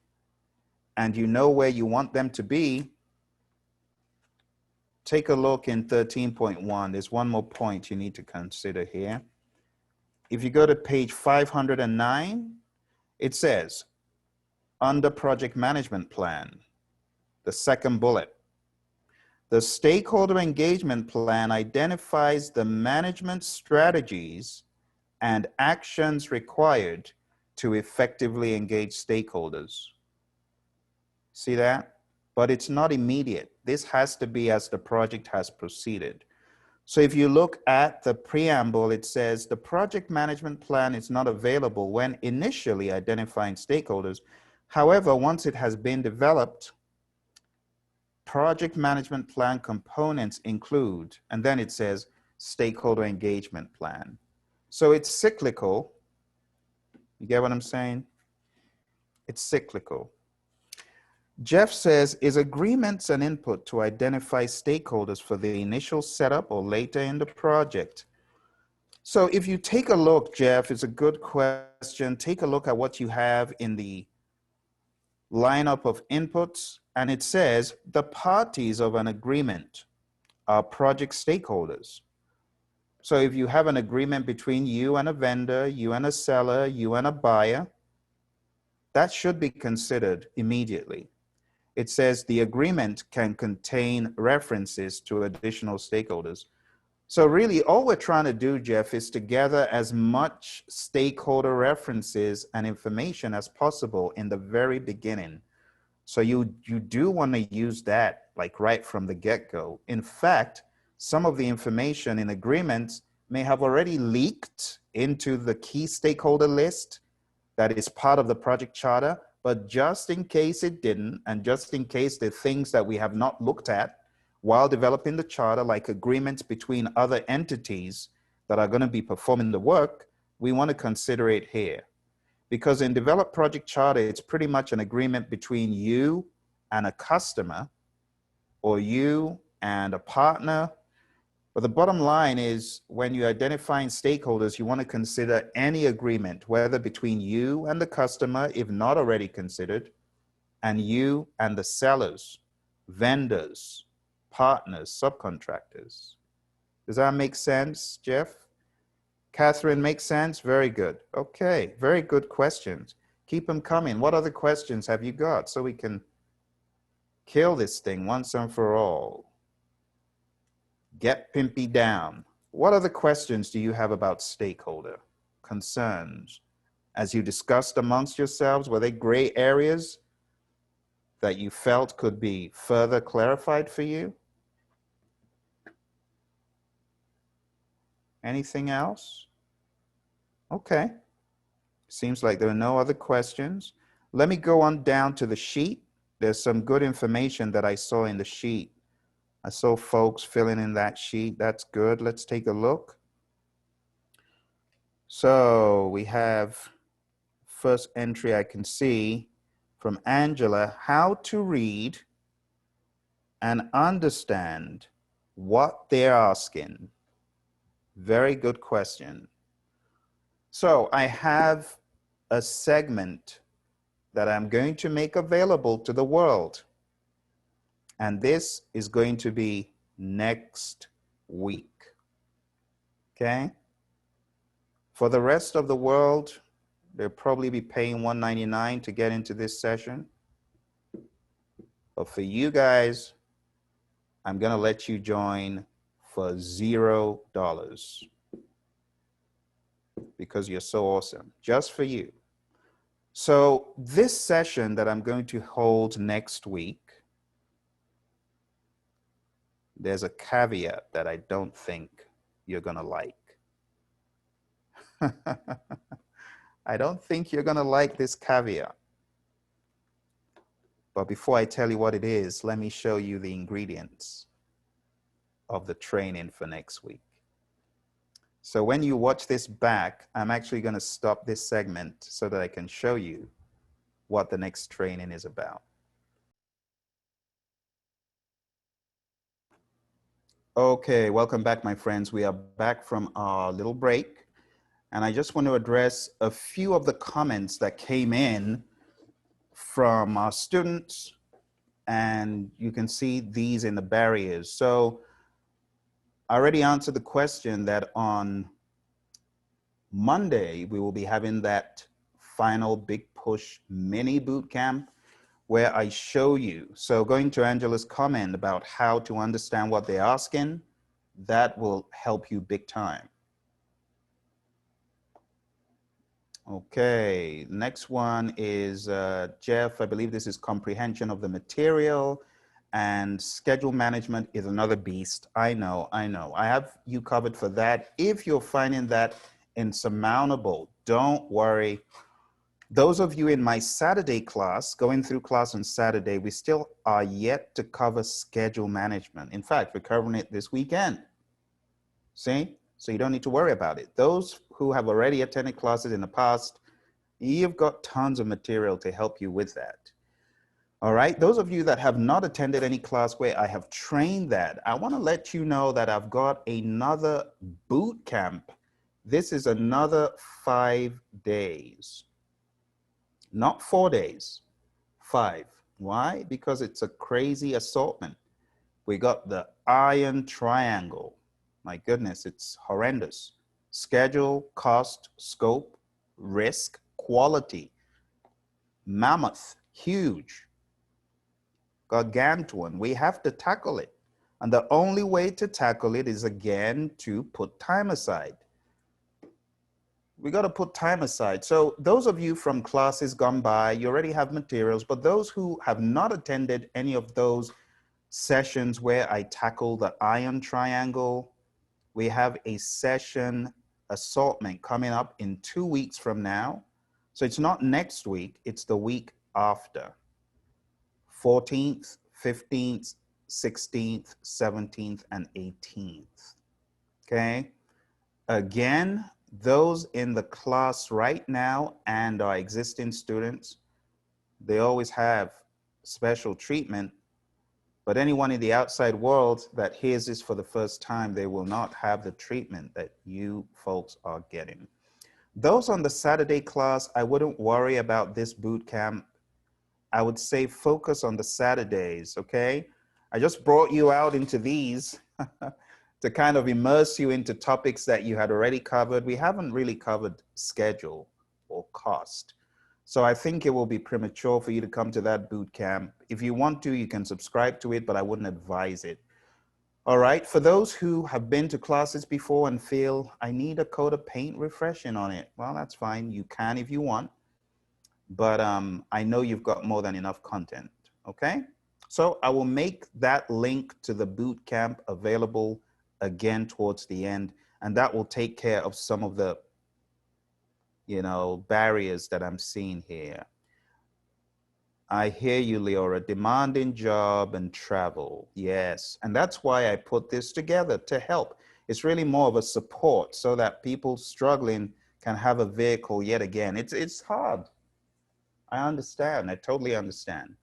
and you know where you want them to be, take a look in 13.1. There's one more point you need to consider here. If you go to page 509, it says, under project management plan, the second bullet, the stakeholder engagement plan identifies the management strategies and actions required to effectively engage stakeholders. See that? But it's not immediate. This has to be as the project has proceeded. So if you look at the preamble, it says the project management plan is not available when initially identifying stakeholders. However, once it has been developed, project management plan components include, and then it says stakeholder engagement plan. So it's cyclical. You get what I'm saying? It's cyclical. Jeff says, is agreements an input to identify stakeholders for the initial setup or later in the project? So if you take a look, Jeff, it's a good question. Take a look at what you have in the lineup of inputs, and it says the parties of an agreement are project stakeholders. So if you have an agreement between you and a vendor, you and a seller, you and a buyer, that should be considered immediately. It says the agreement can contain references to additional stakeholders. So really all we're trying to do, Jeff, is to gather as much stakeholder references and information as possible in the very beginning. So you do want to use that like right from the get-go. In fact, some of the information in agreements may have already leaked into the key stakeholder list that is part of the project charter, but just in case it didn't, and just in case the things that we have not looked at while developing the charter, like agreements between other entities that are going to be performing the work, we want to consider it here. Because in Develop Project Charter, it's pretty much an agreement between you and a customer, or you and a partner. But the bottom line is, when you're identifying stakeholders, you want to consider any agreement, whether between you and the customer, if not already considered, and you and the sellers, vendors, partners, subcontractors. Does that make sense, Jeff? Catherine, makes sense? Very good. Okay, very good questions. Keep them coming. What other questions have you got so we can kill this thing once and for all? Get Pimpy down. What other questions do you have about stakeholder concerns? As you discussed amongst yourselves, were there gray areas that you felt could be further clarified for you? Anything else? Okay. Seems like there are no other questions. Let me go on down to the sheet. There's some good information that I saw in the sheet. I saw folks filling in that sheet. That's good. Let's take a look. So we have first entry I can see from Angela: how to read and understand what they're asking. Very good question. So I have a segment that I'm going to make available to the world. And this is going to be next week. Okay? For the rest of the world, they'll probably be paying $199 to get into this session. But for you guys, I'm going to let you join for $0 because you're so awesome, just for you. So this session that I'm going to hold next week, there's a caveat that I don't think you're going to like. I don't think you're going to like this caveat. But before I tell you what it is, let me show you the ingredients of the training for next week. So when you watch this back, I'm actually going to stop this segment so that I can show you what the next training is about. Okay, welcome back, my friends. We are back from our little break. And I just want to address a few of the comments that came in from our students. And you can see these in the barriers. So I already answered the question that on Monday, we will be having that final Big Push mini bootcamp where I show you. So going to Angela's comment about how to understand what they're asking, that will help you big time. Okay, next one is Jeff. I believe this is comprehension of the material, and schedule management is another beast. I know. I have you covered for that. If you're finding that insurmountable, don't worry. Those of you in my Saturday class, going through class on Saturday, we still are yet to cover schedule management. In fact, we're covering it this weekend. See? So you don't need to worry about it. Those who have already attended classes in the past, you've got tons of material to help you with that. All right, those of you that have not attended any class where I have trained that, I want to let you know that I've got another boot camp. This is another 5 days, not 4 days, 5. Why? Because it's a crazy assortment. We got the iron triangle. My goodness, it's horrendous. Schedule, cost, scope, risk, quality. Mammoth, huge, gargantuan. We have to tackle it. And the only way to tackle it is, again, to put time aside. We got to put time aside. So those of you from classes gone by, you already have materials, but those who have not attended any of those sessions where I tackle the iron triangle, we have a session assortment coming up in 2 weeks from now. So it's not next week, it's the week after. 14th, 15th, 16th, 17th, and 18th. Okay. Again, those in the class right now and our existing students, they always have special treatment. But anyone in the outside world that hears this for the first time, they will not have the treatment that you folks are getting. Those on the Saturday class, I wouldn't worry about this boot camp. I would say focus on the Saturdays, okay? I just brought you out into these to kind of immerse you into topics that you had already covered. We haven't really covered schedule or cost. So I think it will be premature for you to come to that boot camp. If you want to, you can subscribe to it, but I wouldn't advise it. All right, for those who have been to classes before and feel, I need a coat of paint refreshing on it, well, that's fine. You can if you want, but I know you've got more than enough content, okay? So I will make that link to the boot camp available again towards the end, and that will take care of some of the, barriers that I'm seeing here. I hear you, Leora, demanding job and travel. Yes, and that's why I put this together to help. It's really more of a support so that people struggling can have a vehicle yet again. It's hard. I understand. I totally understand.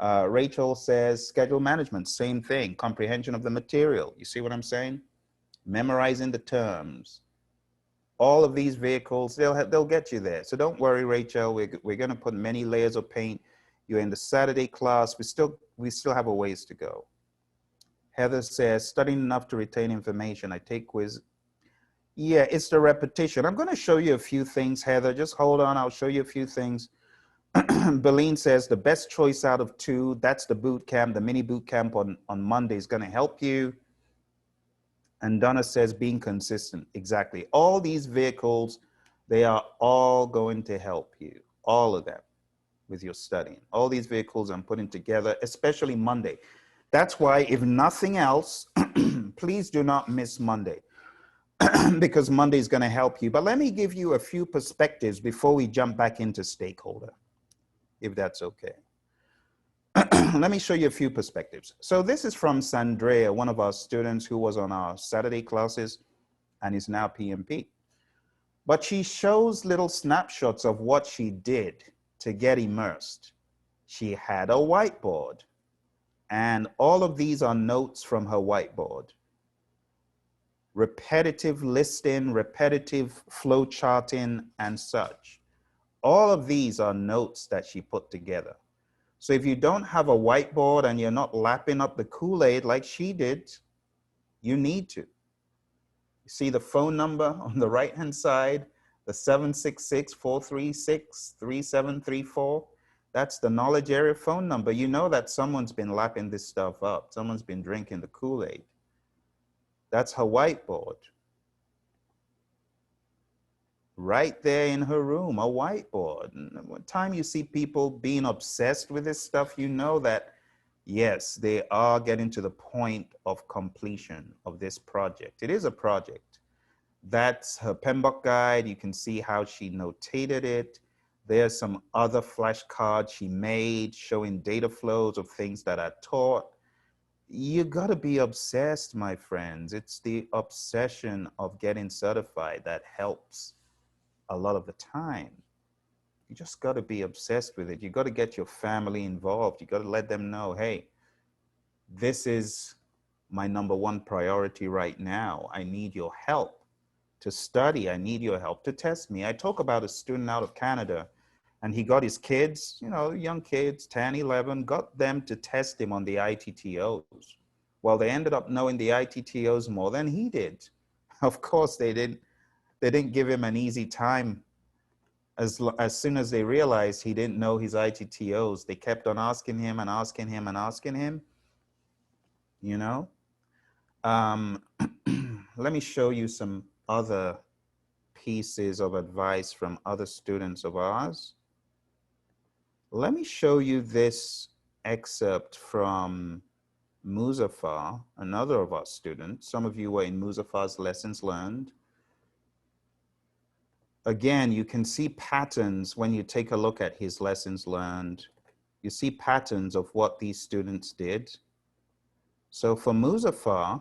Rachel says schedule management, same thing. Comprehension of the material. You see what I'm saying? Memorizing the terms. All of these vehicles, they'll get you there. So don't worry, Rachel. We're going to put many layers of paint. You're in the Saturday class. We still have a ways to go. Heather says studying enough to retain information. I take quiz. Yeah, it's the repetition. I'm going to show you a few things, Heather. Just hold on. I'll show you a few things. Beline says the best choice out of two. That's the boot camp. The mini boot camp on Monday is going to help you. And Donna says being consistent. Exactly. All these vehicles, they are all going to help you. All of them with your studying. All these vehicles I'm putting together, especially Monday. That's why, if nothing else, please do not miss Monday because Monday is going to help you. But let me give you a few perspectives before we jump back into stakeholder, if that's okay. Let me show you a few perspectives. So this is from Sandrea, one of our students who was on our Saturday classes and is now PMP. But she shows little snapshots of what she did to get immersed. She had a whiteboard, and all of these are notes from her whiteboard. Repetitive listing, repetitive flow charting, and such. All of these are notes that she put together. So if you don't have a whiteboard and you're not lapping up the Kool-Aid like she did, you need to. You see the phone number on the right-hand side, the 766-436-3734. That's the knowledge area phone number. You know that someone's been lapping this stuff up. Someone's been drinking the Kool-Aid. That's her whiteboard. Right there in her room, a whiteboard. And one time you see people being obsessed with this stuff, you know that, yes, they are getting to the point of completion of this project. It is a project. That's her PMBOK guide. You can see how she notated it. There's some other flashcards she made showing data flows of things that are taught. You gotta be obsessed, my friends. It's the obsession of getting certified that helps a lot of the time. You just got to be obsessed with it. You got to get your family involved. You got to let them know, hey, this is my #1 priority right now. I need your help to study. I need your help to test me. I talk about a student out of Canada, and he got his kids, young kids, 10, 11, got them to test him on the ITTOs. Well, they ended up knowing the ITTOs more than he did. Of course, they didn't give him an easy time. As soon as they realized he didn't know his ITTOs, they kept on asking him and asking him and asking him, Let me show you some other pieces of advice from other students of ours. Let me show you this excerpt from Muzaffar, another of our students. Some of you were in Muzaffar's lessons learned. Again, you can see patterns when you take a look at his lessons learned. You see patterns of what these students did. So for Muzaffar,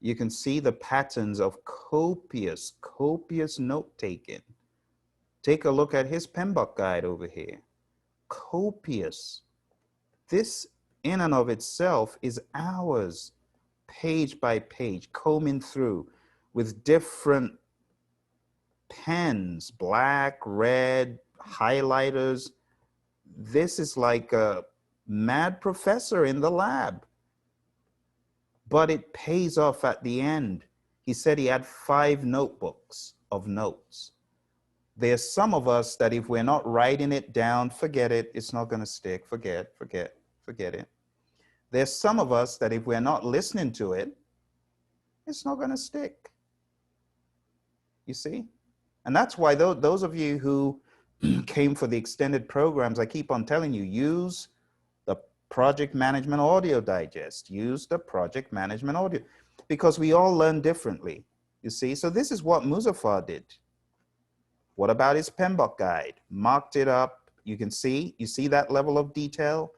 You can see the patterns of copious note taking. Take a look at his PMBOK guide over here. Copious. This in and of itself is hours, page by page, combing through with different pens, black, red, highlighters. This is like a mad professor in the lab, but it pays off at the end. He said he had 5 notebooks of notes. There's some of us that if we're not writing it down, forget it, it's not going to stick. Forget it. There's some of us that if we're not listening to it, it's not going to stick. You see? And that's why those of you who came for the extended programs, I keep on telling you, use the project management audio digest, use the project management audio, because we all learn differently, you see? So this is what Muzaffar did. What about his PMBOK guide? Marked it up. You can see, you see that level of detail?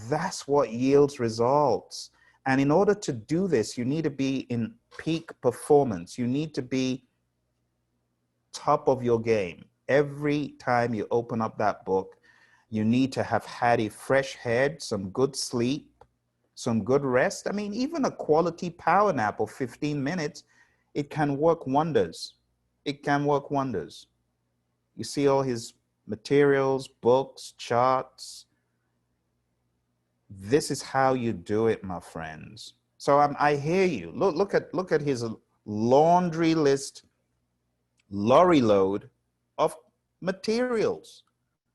That's what yields results. And in order to do this, you need to be in peak performance. You need to be top of your game. Every time you open up that book, you need to have had a fresh head, some good sleep, some good rest. I mean, even a quality power nap of 15 minutes, it can work wonders. It can work wonders. You see all his materials, books, charts. This is how you do it, my friends. So I hear you. Look at his laundry list, lorry load of materials,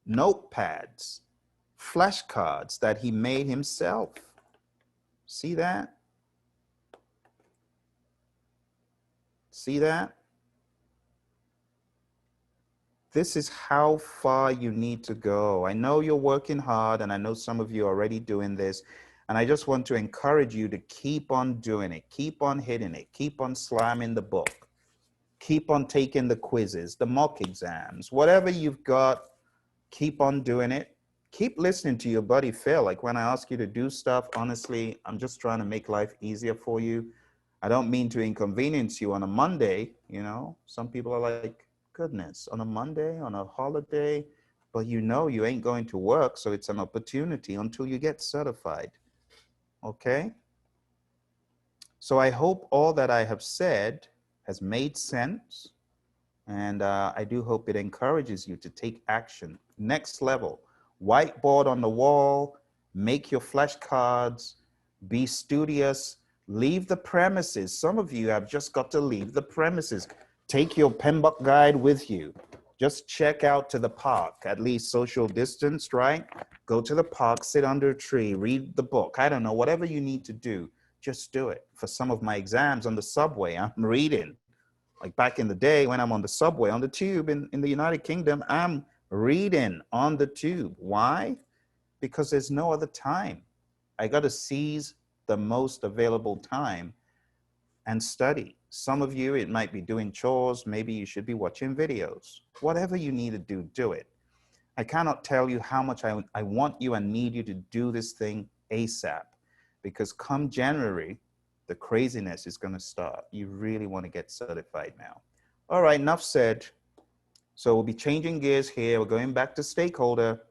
notepads, flashcards that he made himself. See that? See that? This is how far you need to go. I know you're working hard, and I know some of you are already doing this, and I just want to encourage you to keep on doing it, keep on hitting it, keep on slamming the book, keep on taking the quizzes, the mock exams, whatever you've got, keep on doing it. Keep listening to your buddy Phil. Like when I ask you to do stuff, honestly, I'm just trying to make life easier for you. I don't mean to inconvenience you on a Monday, you know. Some people are like, goodness, on a Monday, on a holiday, but you know you ain't going to work, so it's an opportunity until you get certified, okay? So I hope all that I have said has made sense, and I do hope it encourages you to take action. Next level, whiteboard on the wall, make your flashcards, be studious, leave the premises. Some of you have just got to leave the premises. Take your PMBOK guide with you. Just check out to the park, at least social distance, right? Go to the park, sit under a tree, read the book. I don't know, whatever you need to do, just do it. For some of my exams on the subway, I'm reading. Like back in the day when I'm on the subway, on the tube in the United Kingdom, I'm reading on the tube. Why? Because there's no other time. I got to seize the most available time and study. Some of you, it might be doing chores. Maybe you should be watching videos. Whatever you need to do, do it. I cannot tell you how much I want you and need you to do this thing ASAP, because come January, the craziness is going to start. You really want to get certified now. All right, enough said. So we'll be changing gears here. We're going back to stakeholder.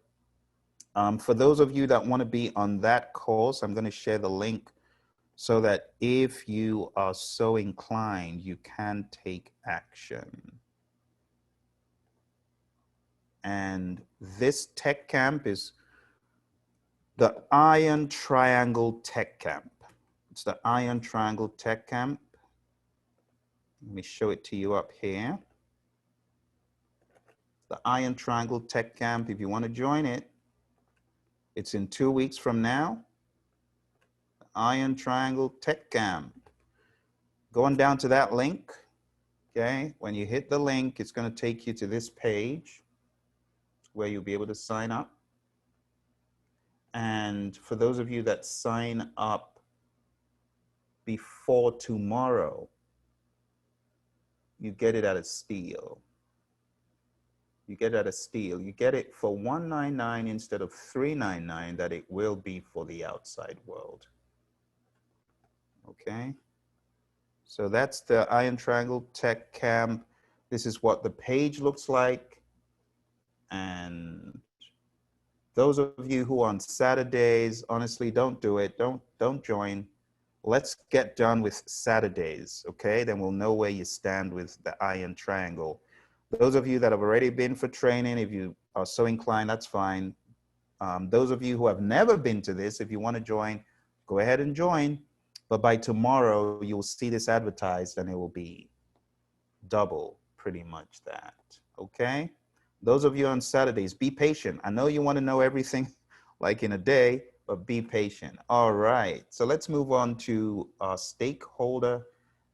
For those of you that want to be on that course, I'm going to share the link so that if you are so inclined, you can take action. And this tech camp is the Iron Triangle Tech Camp. It's the Iron Triangle Tech Camp. Let me show it to you up here. The Iron Triangle Tech Camp, if you want to join it, it's in 2 weeks from now. The Iron Triangle Tech Camp. Going down to that link, okay? When you hit the link, it's going to take you to this page where you'll be able to sign up. And for those of you that sign up before tomorrow, you get it at a steal. You get it at a steal. You get it for $199 instead of $399 that it will be for the outside world. Okay? So that's the Iron Triangle Tech Camp. This is what the page looks like. And those of you who are on Saturdays, honestly, don't do it. Don't join. Let's get done with Saturdays, okay? Then we'll know where you stand with the Iron Triangle. Those of you that have already been for training, if you are so inclined, that's fine. Those of you who have never been to this, if you want to join, go ahead and join. But by tomorrow, you'll see this advertised and it will be double pretty much that, okay? Those of you on Saturdays, be patient. I know you want to know everything like in a day, but be patient. All right, so let's move on to our stakeholder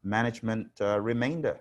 management remainder.